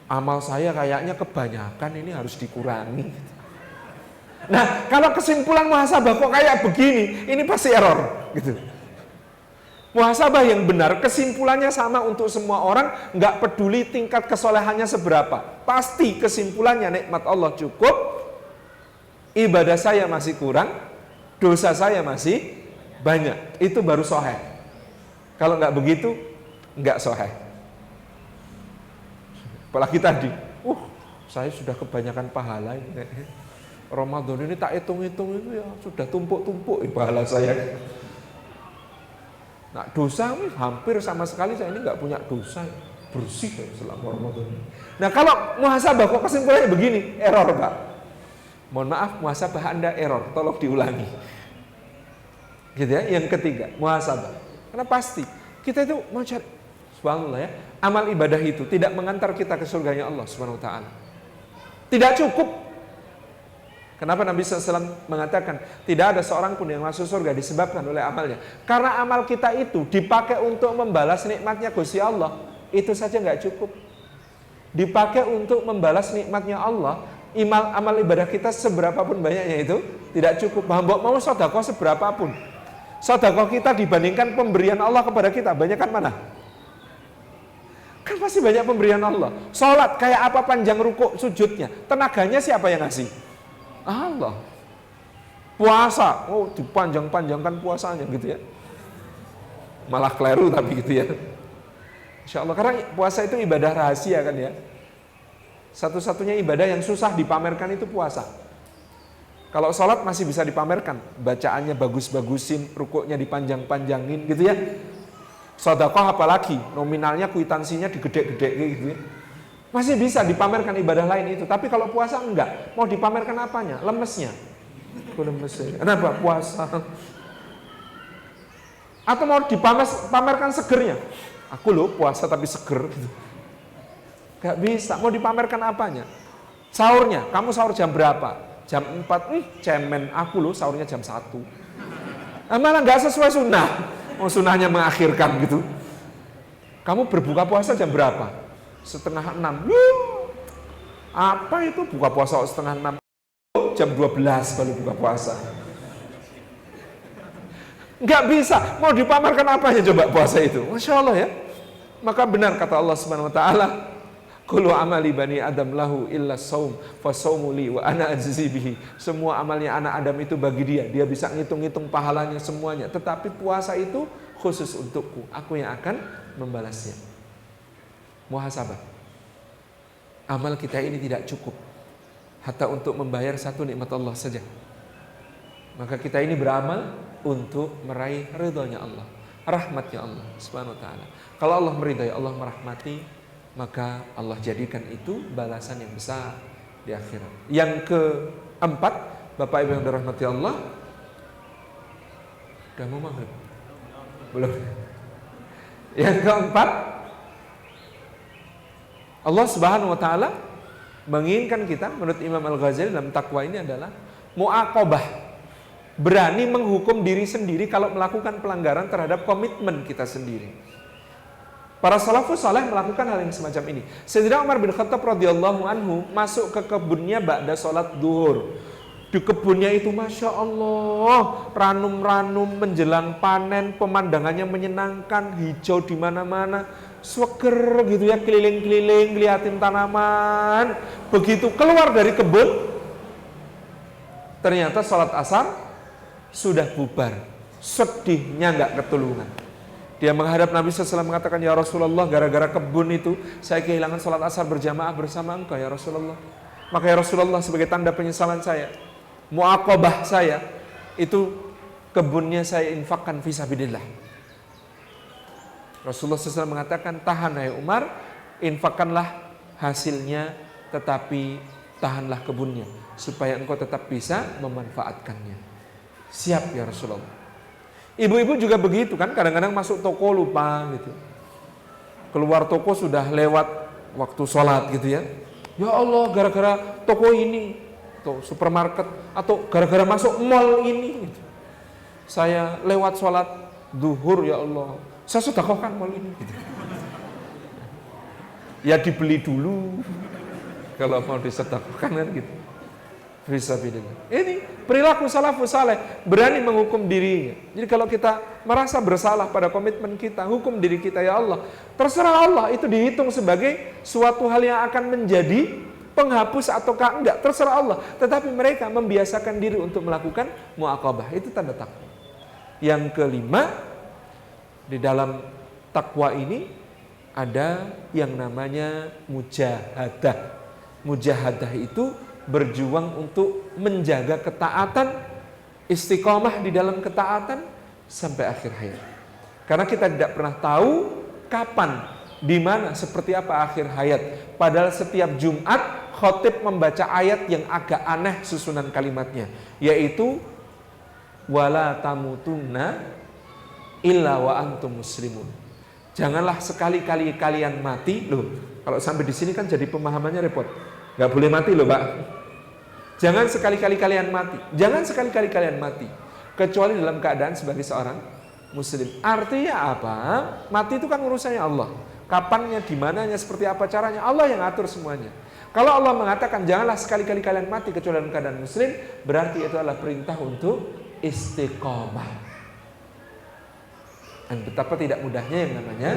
Amal saya kayaknya kebanyakan, ini harus dikurangi. Nah, kalau kesimpulan muhasabah kok kayak begini, ini pasti error, gitu. Muhasabah yang benar, kesimpulannya sama untuk semua orang, nggak peduli tingkat kesolehannya seberapa. Pasti kesimpulannya nikmat Allah cukup, ibadah saya masih kurang, dosa saya masih banyak. Itu baru soheh. Kalau nggak begitu, nggak soheh. Apalagi tadi, saya sudah kebanyakan pahala ini. Ramadan ini tak hitung-hitung itu ya sudah tumpuk-tumpuk pahala saya. Nah dosa ini hampir sama sekali saya ini nggak punya dosa, bersih selama Ramadan. Nah kalau muhasabah kok kesimpulannya begini, error Pak. Mohon maaf, muhasabah Anda error, tolong diulangi. Gitu ya. Yang ketiga, muhasabah. Karena pasti kita itu mau cari, subhanallah ya, amal ibadah itu tidak mengantar kita ke surganya Allah Subhanahu wa taala. Tidak cukup. Kenapa Nabi SAW mengatakan tidak ada seorang pun yang masuk surga disebabkan oleh amalnya? Karena amal kita itu dipakai untuk membalas nikmatnya Gusti Allah. Itu saja nggak cukup. Dipakai untuk membalas nikmatnya Allah. Amal ibadah kita seberapapun banyaknya itu tidak cukup. Mau sedekah seberapapun. Sedekah kita dibandingkan pemberian Allah kepada kita, banyakkan mana? Kan pasti banyak pemberian Allah. Sholat kayak apa panjang rukuk sujudnya, tenaganya siapa yang ngasih? Allah. Puasa, dipanjang-panjangkan puasanya gitu ya. Malah keliru tapi gitu ya. Insya Allah, karena puasa itu ibadah rahasia kan ya. Satu-satunya ibadah yang susah dipamerkan itu puasa. Kalau sholat masih bisa dipamerkan, bacaannya bagus-bagusin, rukuknya dipanjang-panjangin gitu ya. Sedekah apalagi, nominalnya kuitansinya digede-gede gitu ya. Masih bisa dipamerkan ibadah lain itu. Tapi kalau puasa enggak. Mau dipamerkan apanya? Lemesnya. Lemesnya. Kenapa? Puasa. Atau mau dipamerkan segernya. Aku loh puasa tapi seger. Gitu. Gak bisa. Mau dipamerkan apanya? Sahurnya. Kamu sahur jam berapa? Jam 4. Cemen. Aku loh sahurnya jam 1. Nah, malah gak sesuai sunnah. Mau sunnahnya mengakhirkan gitu. Kamu berbuka puasa jam berapa? 5:30. Apa itu buka puasa 5:30? Jam 12 baru buka puasa. Nggak bisa. Mau dipamerkan apanya coba puasa itu? Masya Allah ya. Maka benar kata Allah Subhanahu Wa Taala, kullu amali bani Adam lahu illa saum fa saumu li wa ana ajzi bihi. Semua amalnya anak Adam itu bagi dia. Dia bisa ngitung-ngitung pahalanya semuanya. Tetapi puasa itu khusus untukku. Aku yang akan membalasnya. Muhasabah. Amal kita ini tidak cukup hatta untuk membayar satu nikmat Allah saja. Maka kita ini beramal untuk meraih ridhonya Allah. rahmatnya Allah Subhanahu wa taala. Kalau Allah meridai, Allah merahmati, maka Allah jadikan itu balasan yang besar di akhirat. Yang keempat, Bapak Ibu yang dirahmati Allah, udah mau maghrib? Belum. Yang keempat, Allah Subhanahu wa taala menginginkan kita, menurut Imam Al-Ghazali dalam takwa ini adalah mu'aqabah, berani menghukum diri sendiri kalau melakukan pelanggaran terhadap komitmen kita sendiri. Para salafus saleh melakukan hal yang semacam ini. Sayyidina Umar bin Khattab radhiyallahu anhu masuk ke kebunnya ba'da sholat duhur. Di kebunnya itu Masya Allah, ranum-ranum menjelang panen, pemandangannya menyenangkan, hijau di mana-mana, seger gitu ya, keliling-keliling, liatin tanaman. Begitu keluar dari kebun, ternyata sholat asar sudah bubar. Sedihnya nggak ketulungan. Dia menghadap Nabi SAW mengatakan, ya Rasulullah, gara-gara kebun itu saya kehilangan sholat asar berjamaah bersama engkau ya Rasulullah. Maka ya Rasulullah, sebagai tanda penyesalan saya, mu'aqabah saya, itu kebunnya saya infakkan fisabilillah. Rasulullah SAW mengatakan, tahan hai Umar, infakkanlah hasilnya, tetapi tahanlah kebunnya supaya engkau tetap bisa memanfaatkannya. Siap ya Rasulullah. Ibu-ibu juga begitu kan, kadang-kadang masuk toko lupa gitu, keluar toko sudah lewat waktu sholat gitu ya. Ya Allah, gara-gara toko ini, atau supermarket, atau gara-gara masuk mall ini gitu, saya lewat sholat duhur, ya Allah, saya sedekahkan mall ini gitu. Ya dibeli dulu kalau mau disedekahkan kan gitu. Fisabilillah. Ini perilaku salafus saleh, berani menghukum dirinya. Jadi kalau kita merasa bersalah pada komitmen kita, hukum diri kita, ya Allah, terserah Allah, itu dihitung sebagai suatu hal yang akan menjadi penghapus ataukah enggak, terserah Allah. Tetapi mereka membiasakan diri untuk melakukan mu'aqabah. Itu tanda takwa. Yang kelima, di dalam takwa ini ada yang namanya mujahadah. Mujahadah itu berjuang untuk menjaga ketaatan, istiqomah di dalam ketaatan sampai akhir hayat. Karena kita tidak pernah tahu kapan, di mana, seperti apa akhir hayat. Padahal setiap Jumat khotib membaca ayat yang agak aneh susunan kalimatnya, yaitu wala tamutunna illa wa antum muslimun. Janganlah sekali-kali kalian mati. Loh, kalau sampai di sini kan jadi pemahamannya repot. Gak boleh mati loh Pak. Jangan sekali-kali kalian mati. Jangan sekali-kali kalian mati kecuali dalam keadaan sebagai seorang muslim. Artinya apa? Mati itu kan urusannya Allah. Kapannya, dimananya, seperti apa caranya, Allah yang atur semuanya. Kalau Allah mengatakan janganlah sekali-kali kalian mati kecuali dalam keadaan muslim, berarti itu adalah perintah untuk istiqomah. Dan betapa tidak mudahnya yang namanya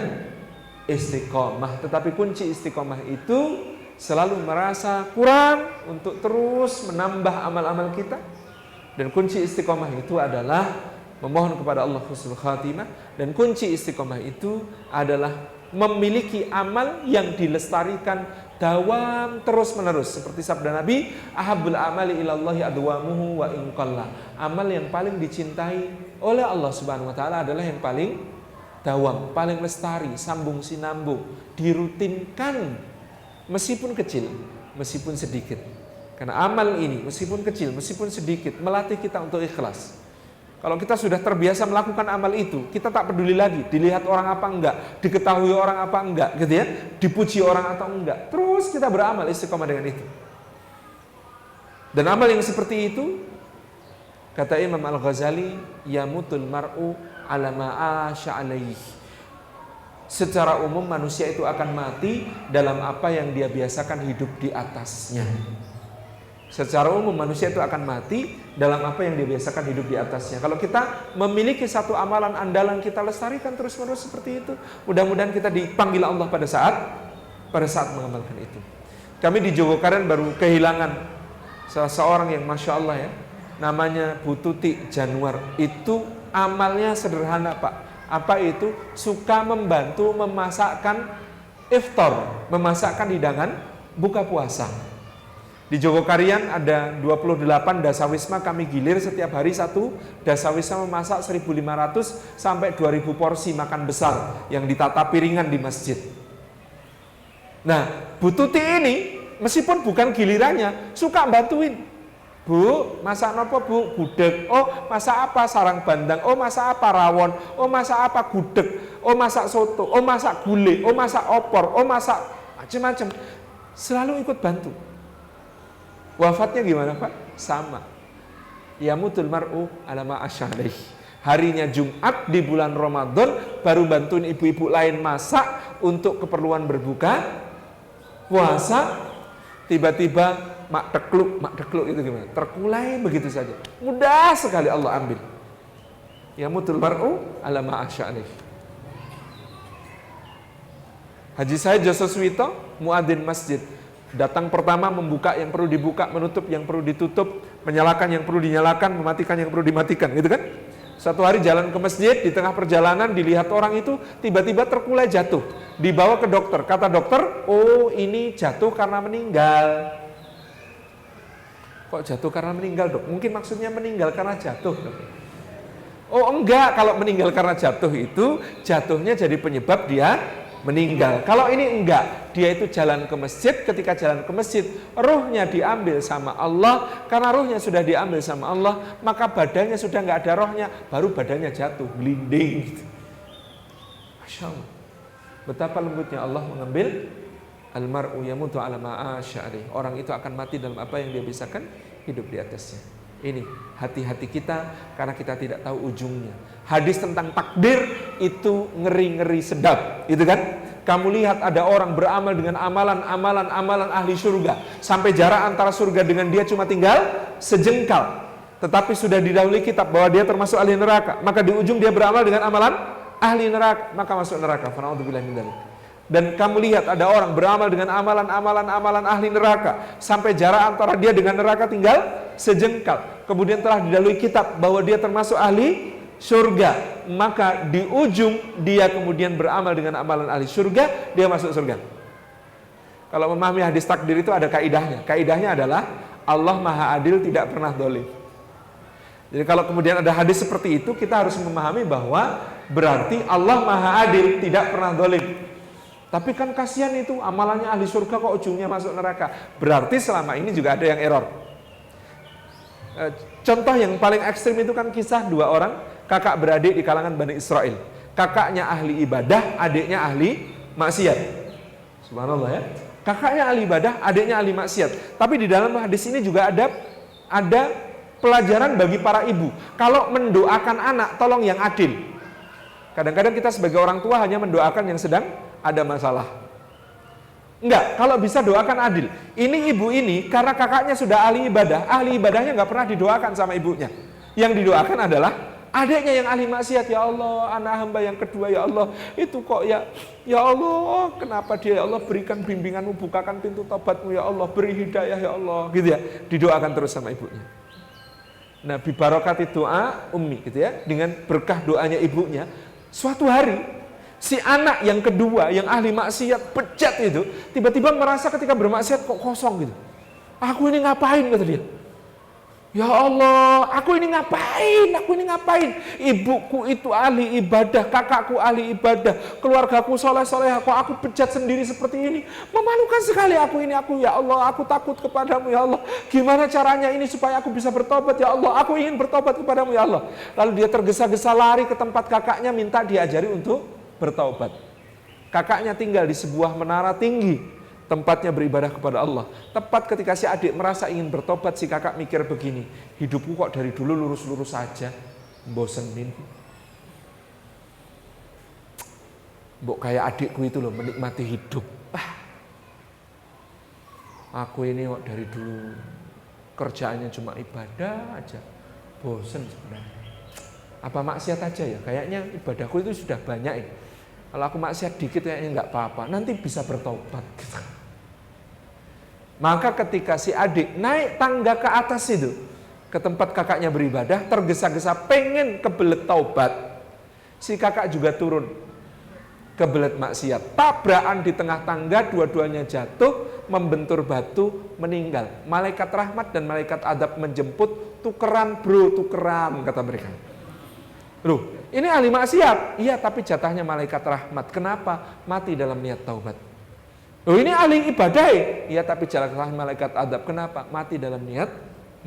istiqomah. Tetapi kunci istiqomah itu selalu merasa kurang untuk terus menambah amal-amal kita. Dan kunci istiqomah itu adalah memohon kepada Allah husnul khatimah. Dan kunci istiqomah itu adalah memiliki amal yang dilestarikan dawam terus menerus. Seperti sabda Nabi, ahabbul amali ilallahi adwamuhu wa in qalla. Amal yang paling dicintai oleh Allah Subhanahu wa taala adalah yang paling dawam, paling lestari, sambung sinambung, dirutinkan meskipun kecil, meskipun sedikit. Karena amal ini meskipun kecil, meskipun sedikit, melatih kita untuk ikhlas. Kalau kita sudah terbiasa melakukan amal itu, kita tak peduli lagi dilihat orang apa enggak, diketahui orang apa enggak, gitu ya, dipuji orang atau enggak. Terus kita beramal istiqomah dengan itu. Dan amal yang seperti itu, kata Imam Al-Ghazali, yamutul mar'u ala ma'asha alaihi. Secara umum manusia itu akan mati dalam apa yang dia biasakan hidup di atasnya. Secara umum manusia itu akan mati dalam apa yang dia biasakan hidup di atasnya. Kalau kita memiliki satu amalan andalan, kita lestarikan terus-menerus seperti itu. Mudah-mudahan kita dipanggil Allah pada saat mengamalkan itu. Kami di Jogokaren baru kehilangan salah seorang yang Masya Allah ya, namanya Bu Tuti Januar. Itu amalnya sederhana Pak. Apa itu? Suka membantu memasakkan iftar, memasakkan hidangan buka puasa. Di Jogokarian ada 28 dasawisma, kami gilir setiap hari satu dasawisma memasak 1.500 sampai 2.000 porsi makan besar yang ditata piringan di masjid. Nah, Bu Tuti ini meskipun bukan gilirannya suka bantuin. Bu, masak nopo bu? Gudeg. Oh, masak apa? Sarang bandang. Oh, masak apa? Rawon. Oh, masak apa? Gudeg. Oh, masak soto. Oh, masak gulai. Oh, masak opor. Oh, masak macam-macam. Selalu ikut bantu. Wafatnya gimana Pak? Sama. Yamutul mar'u ala ma asy'alaihi. Harinya Jumat di bulan Ramadan baru bantuin ibu-ibu lain masak untuk keperluan berbuka puasa. Tiba-tiba mak tekluk itu gimana? Terkulai begitu saja. Mudah sekali Allah ambil. Yamutul mar'u ala ma asy'alaihi. Haji saya Jasa Suwito, muadzin masjid. Datang pertama membuka yang perlu dibuka, menutup yang perlu ditutup, menyalakan yang perlu dinyalakan, mematikan yang perlu dimatikan, gitu kan? Satu hari jalan ke masjid, di tengah perjalanan dilihat orang itu tiba-tiba terkulai jatuh, dibawa ke dokter. Kata dokter, oh ini jatuh karena meninggal. Kok jatuh karena meninggal dok? Mungkin maksudnya meninggal karena jatuh dok. Oh enggak, kalau meninggal karena jatuh itu jatuhnya jadi penyebab dia meninggal. Kalau ini enggak, dia itu jalan ke masjid, ketika jalan ke masjid ruhnya diambil sama Allah. Karena ruhnya sudah diambil sama Allah, maka badannya sudah enggak ada rohnya, baru badannya jatuh, gelinding. Masya Allah, betapa lembutnya Allah mengambil. Almar'u yamutu ala ma asy'alaihi. Orang itu akan mati dalam apa yang dia bisakan hidup di atasnya. Ini hati-hati kita, karena kita tidak tahu ujungnya. Hadis tentang takdir itu ngeri-ngeri sedap, itu kan? Kamu lihat ada orang beramal dengan amalan ahli surga, sampai jarak antara surga dengan dia cuma tinggal sejengkal, tetapi sudah didahului kitab bahwa dia termasuk ahli neraka. Maka di ujung dia beramal dengan amalan ahli neraka, maka masuk neraka. Fa'na'udzubillahi min dzalik. Dan kamu lihat ada orang beramal dengan amalan ahli neraka, sampai jarak antara dia dengan neraka tinggal sejengkal. Kemudian telah didahului kitab bahwa dia termasuk ahli surga, maka di ujung dia kemudian beramal dengan amalan ahli surga, dia masuk surga. Kalau memahami hadis takdir itu ada kaidahnya. Kaidahnya adalah Allah Maha Adil, tidak pernah dolim. Jadi kalau kemudian ada hadis seperti itu, kita harus memahami bahwa berarti Allah Maha Adil, tidak pernah dolim. Tapi kan kasihan itu, amalannya ahli surga kok ujungnya masuk neraka. Berarti selama ini juga ada yang error. Contoh yang paling ekstrim itu kan kisah dua orang kakak beradik di kalangan Bani Israel. Kakaknya ahli ibadah, adiknya ahli maksiat. Subhanallah ya. Kakaknya ahli ibadah, adiknya ahli maksiat. Tapi di dalam hadis ini juga ada pelajaran bagi para ibu. Kalau mendoakan anak, tolong yang adil. Kadang-kadang kita sebagai orang tua hanya mendoakan yang sedang ada masalah. Enggak, kalau bisa doakan adil. Ini ibu ini karena kakaknya sudah ahli ibadahnya nggak pernah didoakan sama ibunya. Yang didoakan adalah adiknya yang ahli maksiat. Ya Allah, anak hamba yang kedua ya Allah, itu kok ya Allah, kenapa dia ya Allah, berikan bimbinganmu, bukakan pintu tobatmu ya Allah, beri hidayah ya Allah, gitu ya. Didoakan terus sama ibunya. Nabi barokati doa ummi, gitu ya, dengan berkah doanya ibunya. Suatu hari si anak yang kedua, yang ahli maksiat, bejat itu, tiba-tiba merasa ketika bermaksiat kok kosong gitu. Aku ini ngapain, kata dia. Ya Allah, aku ini ngapain? Ibuku itu ahli ibadah, kakakku ahli ibadah, keluargaku soleh-soleh, kok aku bejat sendiri seperti ini. Memalukan sekali aku, ya Allah, aku takut kepadamu ya Allah. Gimana caranya ini supaya aku bisa bertobat ya Allah, aku ingin bertobat kepadamu ya Allah. Lalu dia tergesa-gesa lari ke tempat kakaknya, minta diajari untuk bertaubat. Kakaknya tinggal di sebuah menara tinggi, tempatnya beribadah kepada Allah. Tepat ketika si adik merasa ingin bertobat, si kakak mikir begini, hidupku kok dari dulu lurus-lurus saja, bosenin. Mbok kayak adikku itu loh, menikmati hidup. Aku ini kok dari dulu kerjaannya cuma ibadah aja, bosen sebenarnya. Apa maksiat aja ya? Kayaknya ibadahku itu sudah banyak ya. Kalau aku maksiat dikit kayaknya nggak apa-apa, nanti bisa bertobat. Maka ketika si adik naik tangga ke atas itu, ke tempat kakaknya beribadah, tergesa-gesa pengen kebelet taubat, si kakak juga turun kebelet maksiat. Tabrakan di tengah tangga, dua-duanya jatuh, membentur batu, meninggal. Malaikat rahmat dan malaikat adab menjemput, tukeran bro, tukeran, kata mereka. Loh, ini ahli maksiat. Iya, tapi jatahnya malaikat rahmat. Kenapa? Mati dalam niat taubat. Loh, ini ahli ibadah. Iya, tapi jatahnya malaikat adab. Kenapa? Mati dalam niat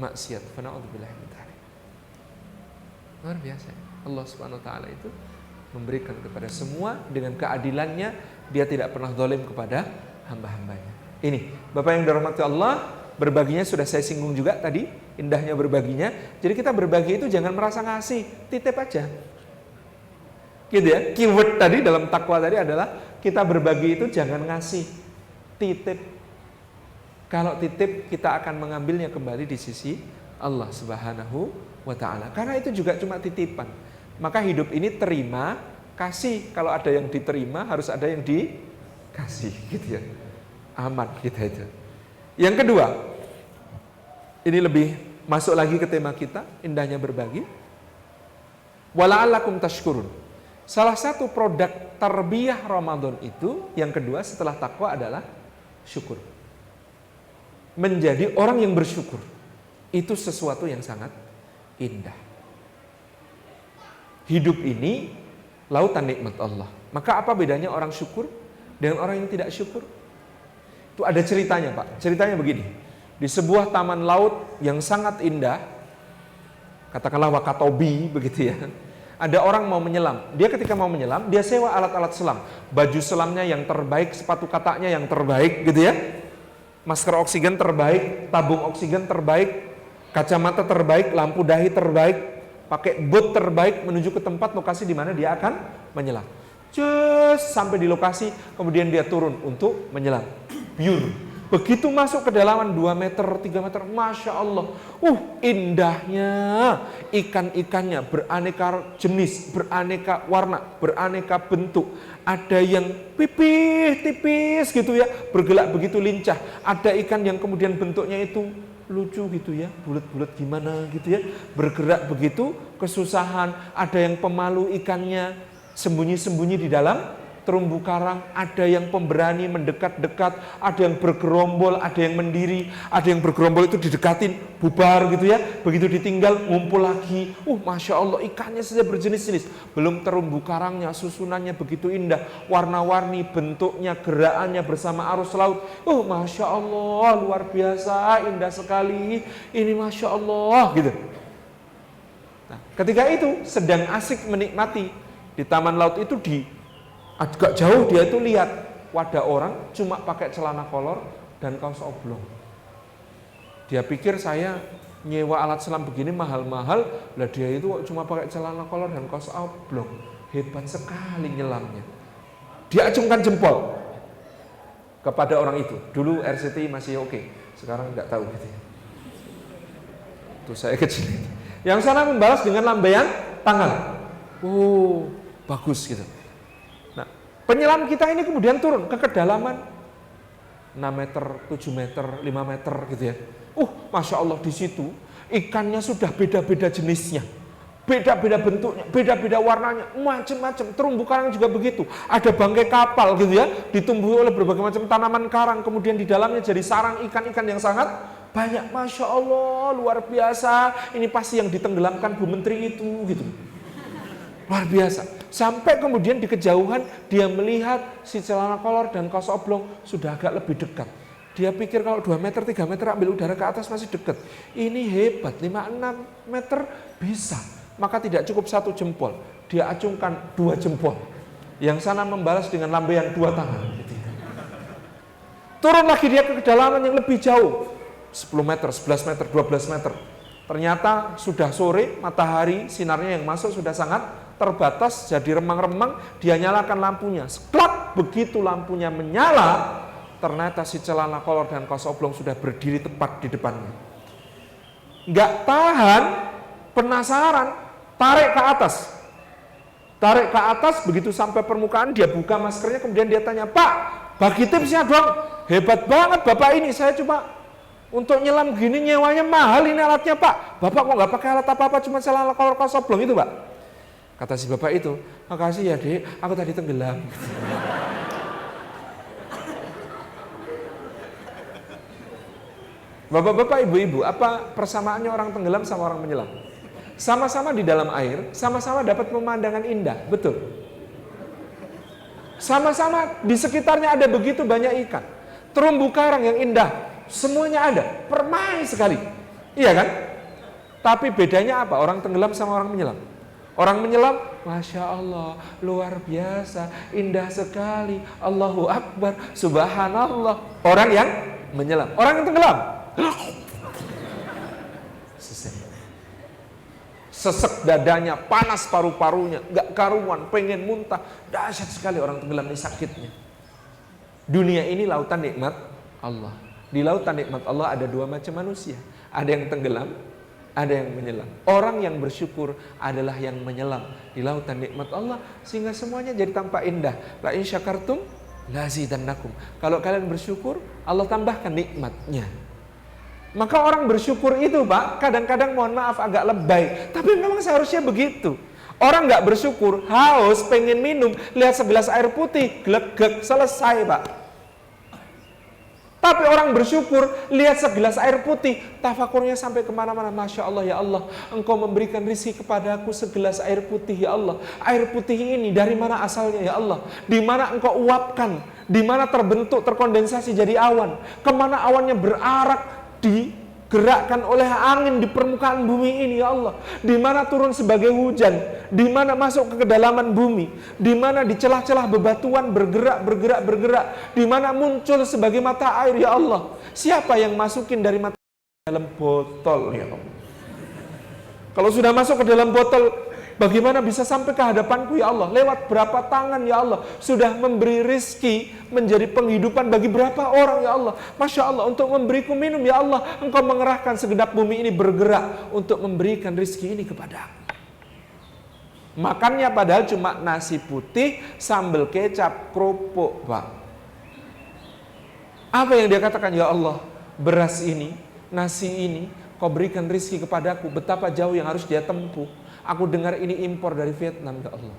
maksiat. Fana'udzubillahi min dzalik. Luar biasa. Allah Subhanahu wa taala itu memberikan kepada semua dengan keadilannya, dia tidak pernah zalim kepada hamba-hambanya. Ini, Bapak yang dirahmati Allah, berbaginya sudah saya singgung juga tadi, indahnya berbaginya. Jadi kita berbagi itu jangan merasa ngasih, titip aja. Gitu ya. Keyword tadi dalam takwa tadi adalah kita berbagi itu jangan ngasih, titip. Kalau titip kita akan mengambilnya kembali di sisi Allah Subhanahu wa taala. Karena itu juga cuma titipan. Maka hidup ini terima, kasih. Kalau ada yang diterima, harus ada yang dikasih, gitu ya. Aman kita itu. Yang kedua, ini lebih masuk lagi ke tema kita, indahnya berbagi. Wala'allakum tashkurun. Salah satu produk tarbiyah Ramadan itu, yang kedua setelah takwa adalah syukur. Menjadi orang yang bersyukur. Itu sesuatu yang sangat indah. Hidup ini lautan nikmat Allah. Maka apa bedanya orang syukur dengan orang yang tidak syukur? Itu ada ceritanya, Pak. Ceritanya begini. Di sebuah taman laut yang sangat indah, katakanlah Wakatobi begitu ya. Ada orang mau menyelam. Dia ketika mau menyelam, dia sewa alat-alat selam. Baju selamnya yang terbaik, sepatu kataknya yang terbaik gitu ya. Masker oksigen terbaik, tabung oksigen terbaik, kacamata terbaik, lampu dahi terbaik, pakai boot terbaik menuju ke tempat lokasi di mana dia akan menyelam. Just sampai di lokasi, kemudian dia turun untuk menyelam. Pure. Begitu masuk ke kedalaman 2 meter, 3 meter, Masya Allah. Indahnya. Ikan-ikannya beraneka jenis, beraneka warna, beraneka bentuk. Ada yang pipih, tipis gitu ya, bergelak begitu lincah. Ada ikan yang kemudian bentuknya itu lucu gitu ya, bulat-bulat gimana gitu ya, bergerak begitu, kesusahan. Ada yang pemalu ikannya, sembunyi-sembunyi di dalam terumbu karang. Ada yang pemberani mendekat-dekat, ada yang bergerombol, ada yang mendiri, ada yang bergerombol itu didekatin, bubar gitu ya, begitu ditinggal ngumpul lagi. Masya Allah, ikannya saja berjenis-jenis, belum terumbu karangnya, susunannya begitu indah, warna-warni, bentuknya, gerakannya bersama arus laut. Masya Allah, luar biasa, indah sekali ini, Masya Allah gitu. Nah, ketika itu sedang asik menikmati di taman laut itu, agak jauh dia itu lihat wadah orang cuma pakai celana kolor dan kaos oblong. Dia pikir saya nyewa alat selam begini mahal-mahal, lah dia itu cuma pakai celana kolor dan kaos oblong. Hebat sekali nyelamnya. Dia acungkan jempol kepada orang itu. Dulu RCTI masih oke, sekarang nggak tahu gitu ya. Tuh saya kecil. Yang sana membalas dengan lambaian tangan. Bagus gitu. Penyelam kita ini kemudian turun ke kedalaman 6 meter, 7 meter, 5 meter gitu ya. Masya Allah, di situ ikannya sudah beda-beda jenisnya, beda-beda bentuknya, beda-beda warnanya, macam-macam. Terumbu karang juga begitu. Ada bangkai kapal gitu ya, ditumbuhi oleh berbagai macam tanaman karang. Kemudian di dalamnya jadi sarang ikan-ikan yang sangat banyak. Masya Allah, luar biasa. Ini pasti yang ditenggelamkan Bu Menteri itu gitu. Luar biasa. Sampai kemudian di kejauhan dia melihat si celana kolor dan kaos oblong sudah agak lebih dekat. Dia pikir kalau 2 meter, 3 meter ambil udara ke atas masih dekat. Ini hebat, 5-6 meter bisa. Maka tidak cukup 1 jempol. Dia acungkan 2 jempol. Yang sana membalas dengan lambaian 2 tangan. Turun lagi dia ke kedalaman yang lebih jauh. 10 meter, 11 meter, 12 meter. Ternyata sudah sore, matahari sinarnya yang masuk sudah sangat terbatas, jadi remang-remang. Dia nyalakan lampunya. Seklak, begitu lampunya menyala, ternyata si celana kolor dan kaos oblong sudah berdiri tepat di depannya. Nggak tahan, penasaran, tarik ke atas. Tarik ke atas, begitu sampai permukaan dia buka maskernya, kemudian dia tanya, "Pak, bagi tipsnya dong. Hebat banget Bapak ini, saya cuma untuk nyelam gini nyewanya mahal ini alatnya Pak. Bapak kok nggak pakai alat apa-apa, cuma celana kolor kaos oblong itu Pak?" Kata si bapak itu, "Makasih ya Dek, aku tadi tenggelam." Bapak-bapak, ibu-ibu, apa persamaannya orang tenggelam sama orang menyelam? Sama-sama di dalam air, sama-sama dapat pemandangan indah, betul. Sama-sama di sekitarnya ada begitu banyak ikan, terumbu karang yang indah, semuanya ada, permai sekali, iya kan? Tapi bedanya apa? Orang tenggelam sama orang menyelam. Orang menyelam, Masya Allah, luar biasa, indah sekali, Allahu Akbar, Subhanallah. Orang yang menyelam, orang yang tenggelam, sesek dadanya, panas paru-parunya, gak karuan, pengen muntah, dahsyat sekali orang tenggelam ini sakitnya. Dunia ini lautan nikmat Allah. Di lautan nikmat Allah ada dua macam manusia, ada yang tenggelam, ada yang menyelam. Orang yang bersyukur adalah yang menyelam di lautan nikmat Allah, sehingga semuanya jadi tampak indah. La in syakartum lazidannakum. Kalau kalian bersyukur, Allah tambahkan nikmatnya. Maka orang bersyukur itu, Pak, kadang-kadang mohon maaf agak lebay, tapi memang seharusnya begitu. Orang nggak bersyukur, haus, pengen minum, lihat segelas air putih, glegek, selesai, Pak. Tapi orang bersyukur, lihat segelas air putih, tafakurnya sampai kemana-mana. Masya Allah, ya Allah, Engkau memberikan rizki kepadaku segelas air putih, ya Allah. Air putih ini dari mana asalnya, ya Allah? Di mana Engkau uapkan? Di mana terbentuk, terkondensasi jadi awan? Kemana awannya berarak? Digerakkan oleh angin di permukaan bumi ini, ya Allah. Di mana turun sebagai hujan, di mana masuk ke kedalaman bumi, di mana di celah-celah bebatuan bergerak, di mana muncul sebagai mata air, ya Allah. Siapa yang masukin dari mata air dalam botol, ya Allah? Kalau sudah masuk ke dalam botol, bagaimana bisa sampai ke hadapanku, ya Allah? Lewat berapa tangan, ya Allah? Sudah memberi rizki menjadi penghidupan bagi berapa orang, ya Allah? Masya Allah, untuk memberiku minum, ya Allah, Engkau mengerahkan segenap bumi ini bergerak untuk memberikan rizki ini kepadaku. Makannya padahal cuma nasi putih, sambal kecap, kerupuk, Pak. Apa yang dia katakan? Ya Allah, beras ini, nasi ini, Kau berikan rizki kepadaku. Betapa jauh yang harus dia tempuh. Aku dengar ini impor dari Vietnam, ya Allah.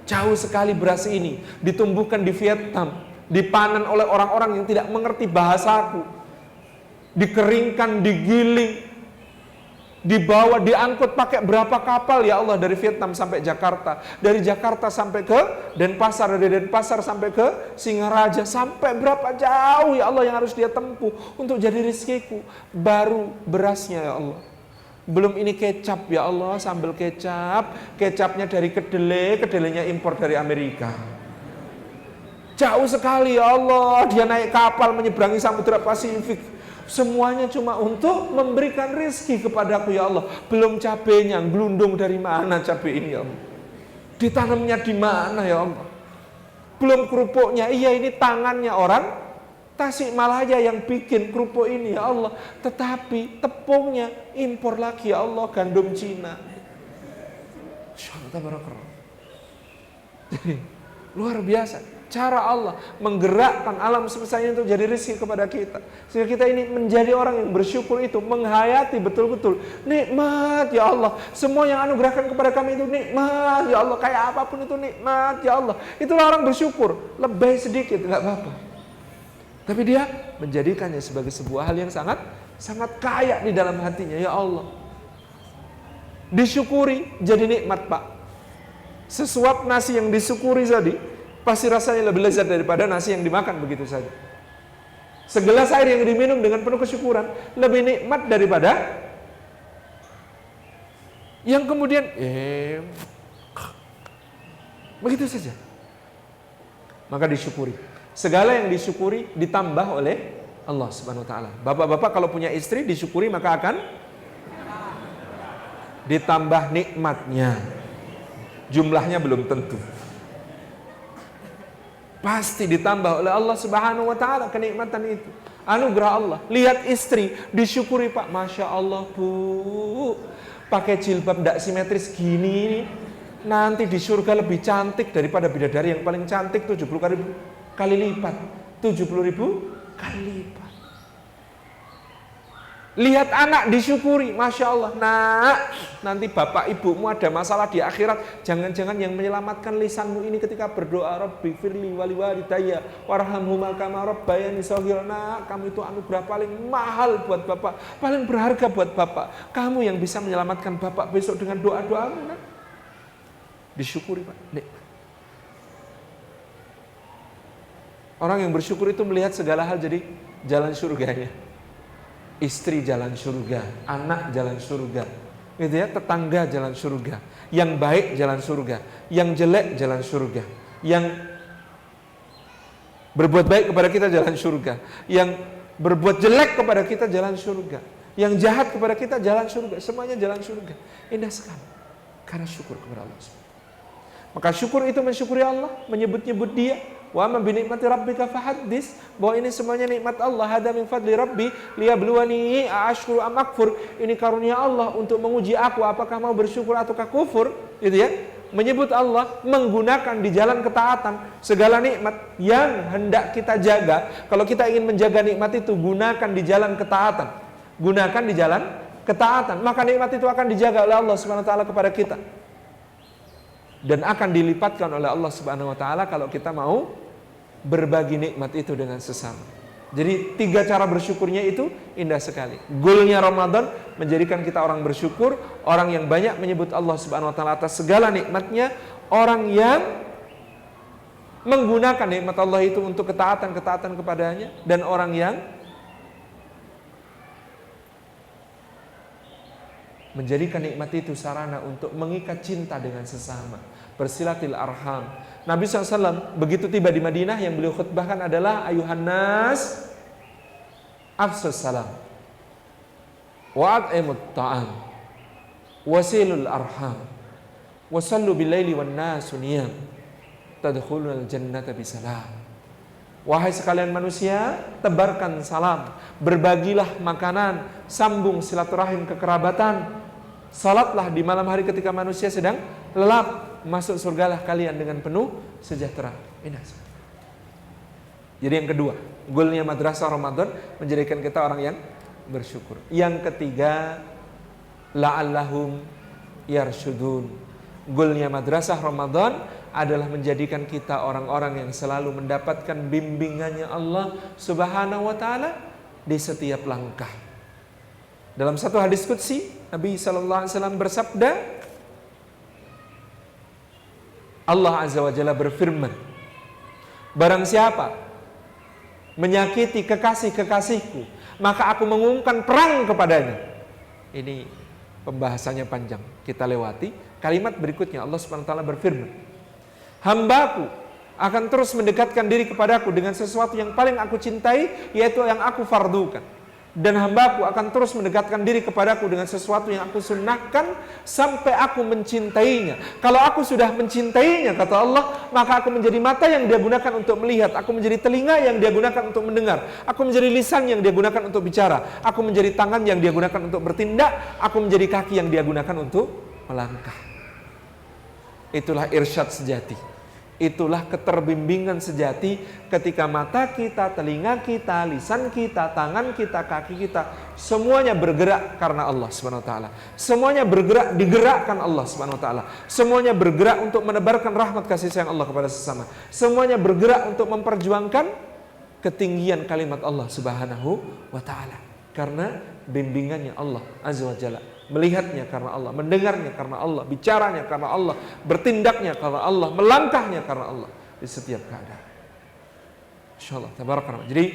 Jauh sekali beras ini ditumbuhkan di Vietnam, dipanen oleh orang-orang yang tidak mengerti bahasaku, dikeringkan, digiling, dibawa, diangkut pakai berapa kapal, ya Allah, dari Vietnam sampai Jakarta, dari Jakarta sampai ke Denpasar, dari Denpasar sampai ke Singaraja, sampai berapa jauh, ya Allah, yang harus dia tempuh untuk jadi rizkiku. Baru berasnya, ya Allah. Belum ini kecap, ya Allah, sambal kecap, kecapnya dari kedelai, kedelainya impor dari Amerika. Jauh sekali, ya Allah, dia naik kapal menyeberangi Samudra Pasifik. Semuanya cuma untuk memberikan rizki kepadaku, ya Allah. Belum cabenya, gelundung dari mana cabai ini, ya Allah. Ditanamnya di mana, ya Allah. Belum kerupuknya, iya ini tangannya orang Tasikmalaya yang bikin kerupuk ini, ya Allah. Tetapi tepungnya impor lagi, ya Allah, gandum Cina. Jadi luar biasa cara Allah menggerakkan alam semesta ini untuk jadi rezeki kepada kita, sehingga kita ini menjadi orang yang bersyukur, itu menghayati betul-betul nikmat, ya Allah. Semua yang anugerahkan kepada kami itu nikmat, ya Allah. Kayak apapun itu nikmat, ya Allah. Itulah orang bersyukur. Lebih sedikit nggak apa-apa, tapi dia menjadikannya sebagai sebuah hal yang sangat kaya di dalam hatinya, ya Allah. Disyukuri jadi nikmat, Pak. Sesuap nasi yang disyukuri tadi pasti rasanya lebih lezat daripada nasi yang dimakan begitu saja. Segelas air yang diminum dengan penuh kesyukuran lebih nikmat daripada yang kemudian begitu saja. Maka disyukuri. Segala yang disyukuri ditambah oleh Allah Subhanahu wa taala. Bapak-bapak kalau punya istri disyukuri maka akan ditambah nikmatnya. Jumlahnya belum tentu. Pasti ditambah oleh Allah Subhanahu wa taala kenikmatan itu. Anugerah Allah. Lihat istri disyukuri, Pak. Masya Allah, Bu. Pakai jilbab tidak simetris gini, nanti di surga lebih cantik daripada bidadari yang paling cantik 70 kali lipat. 70.000 kali lipat. Lihat anak disyukuri, Masya Allah. Nak, nanti bapak ibumu ada masalah di akhirat. Jangan-jangan yang menyelamatkan lisanmu ini ketika berdoa, Rabbi firli wali walidayya warhamhuma kama rabbayani shaghira. Nak, kamu itu anugerah paling mahal buat bapak, paling berharga buat bapak. Kamu yang bisa menyelamatkan bapak besok dengan doa-doamu. Nak. Disyukuri, Pak. Nih. Orang yang bersyukur itu melihat segala hal jadi jalan surganya. Istri jalan surga, anak jalan surga, gitu ya, tetangga jalan surga, yang baik jalan surga, yang jelek jalan surga, yang berbuat baik kepada kita jalan surga, yang berbuat jelek kepada kita jalan surga, yang jahat kepada kita jalan surga, semuanya jalan surga. Indah sekali karena syukur kepada Allah. Maka syukur itu mensyukuri Allah, menyebut-nyebut Dia. Wa amma bi ni'mati rabbika fahaddits, bahwa ini semuanya nikmat Allah. Hada min fadli rabbi liyabluwani aashkuru am akfur. Ini karunia Allah untuk menguji aku apakah mau bersyukur ataukah kufur, gitu ya. Menyebut Allah, menggunakan di jalan ketaatan segala nikmat yang hendak kita jaga. Kalau kita ingin menjaga nikmat itu, gunakan di jalan ketaatan. Gunakan di jalan ketaatan, maka nikmat itu akan dijaga oleh Allah Subhanahu wa taala kepada kita. Dan akan dilipatkan oleh Allah Subhanahu wa taala kalau kita mau berbagi nikmat itu dengan sesama. Jadi 3 cara bersyukurnya itu indah sekali. Goalnya Ramadan menjadikan kita orang bersyukur, orang yang banyak menyebut Allah Subhanahu wa taala atas segala nikmatnya, orang yang menggunakan nikmat Allah itu untuk ketaatan kepadanya, dan orang yang menjadikan nikmat itu sarana untuk mengikat cinta dengan sesama, bersilatil arham. Nabi SAW begitu tiba di Madinah, yang beliau khutbahkan adalah ayuhan nas afsus salam wa'at'imut ta'am wasilul arham wasallu bilaili wan nasu niyam tadkhulul jannata bisalam. Wahai sekalian manusia, tebarkan salam, berbagilah makanan, sambung silaturahim kekerabatan. Salatlah di malam hari ketika manusia sedang lelap, masuk surgalah kalian dengan penuh sejahtera. Jadi yang kedua, goalnya madrasah Ramadan menjadikan kita orang yang bersyukur. Yang ketiga, la'allahum yarsyudun. Goalnya madrasah Ramadan adalah menjadikan kita orang-orang yang selalu mendapatkan bimbingannya Allah Subhanahu wa taala di setiap langkah. Dalam satu hadis qudsi, Nabi sallallahu alaihi wasallam bersabda, Allah azza wa jalla berfirman, barang siapa menyakiti kekasih-kekasihku, maka aku mengumumkan perang kepadanya. Ini pembahasannya panjang, kita lewati. Kalimat berikutnya Allah Subhanahu wa taala berfirman, hambaku akan terus mendekatkan diri kepadaku dengan sesuatu yang paling aku cintai, yaitu yang aku fardukan. Dan hambaku akan terus mendekatkan diri kepadaku dengan sesuatu yang aku sunnahkan sampai aku mencintainya. Kalau aku sudah mencintainya, kata Allah, maka aku menjadi mata yang dia gunakan untuk melihat, aku menjadi telinga yang dia gunakan untuk mendengar, aku menjadi lisan yang dia gunakan untuk bicara, aku menjadi tangan yang dia gunakan untuk bertindak, aku menjadi kaki yang dia gunakan untuk melangkah. Itulah irsyad sejati. Itulah keterbimbingan sejati ketika mata kita, telinga kita, lisan kita, tangan kita, kaki kita, semuanya bergerak karena Allah Subhanahu wa taala. Semuanya bergerak digerakkan Allah Subhanahu wa taala. Semuanya bergerak untuk menebarkan rahmat kasih sayang Allah kepada sesama. Semuanya bergerak untuk memperjuangkan ketinggian kalimat Allah Subhanahu wa taala. Karena bimbingannya Allah Azza wa Jalla. Melihatnya karena Allah, mendengarnya karena Allah, bicaranya karena Allah, bertindaknya karena Allah, melangkahnya karena Allah di setiap keadaan. Insyaallah tabarakallah. Jadi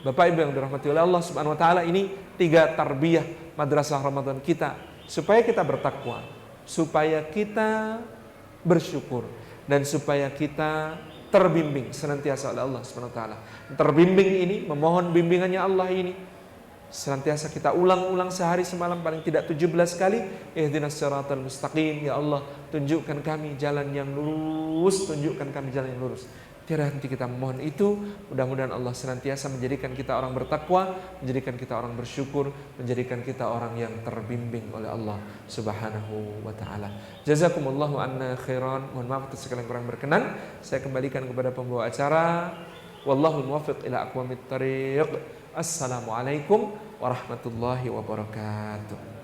Bapak Ibu yang dirahmati oleh Allah Subhanahu wa taala, ini 3 tarbiyah madrasah Ramadan kita supaya kita bertakwa, supaya kita bersyukur, dan supaya kita terbimbing senantiasa oleh Allah Subhanahu wa taala. Terbimbing ini, memohon bimbingannya Allah ini senantiasa kita ulang-ulang sehari semalam paling tidak 17 kali. Ihdinas siratal mustaqim, ya Allah tunjukkan kami jalan yang lurus, tunjukkan kami jalan yang lurus. Tiada henti kita memohon itu. Mudah-mudahan Allah senantiasa menjadikan kita orang bertakwa, menjadikan kita orang bersyukur, menjadikan kita orang yang terbimbing oleh Allah Subhanahu wa taala. Jazakumullahu anna khairan. Mohon maaf atas segala yang kurang berkenan. Saya kembalikan kepada pembawa acara. Wallahul muwaffiq ila aqwamit thariq. Assalamualaikum warahmatullahi wabarakatuh.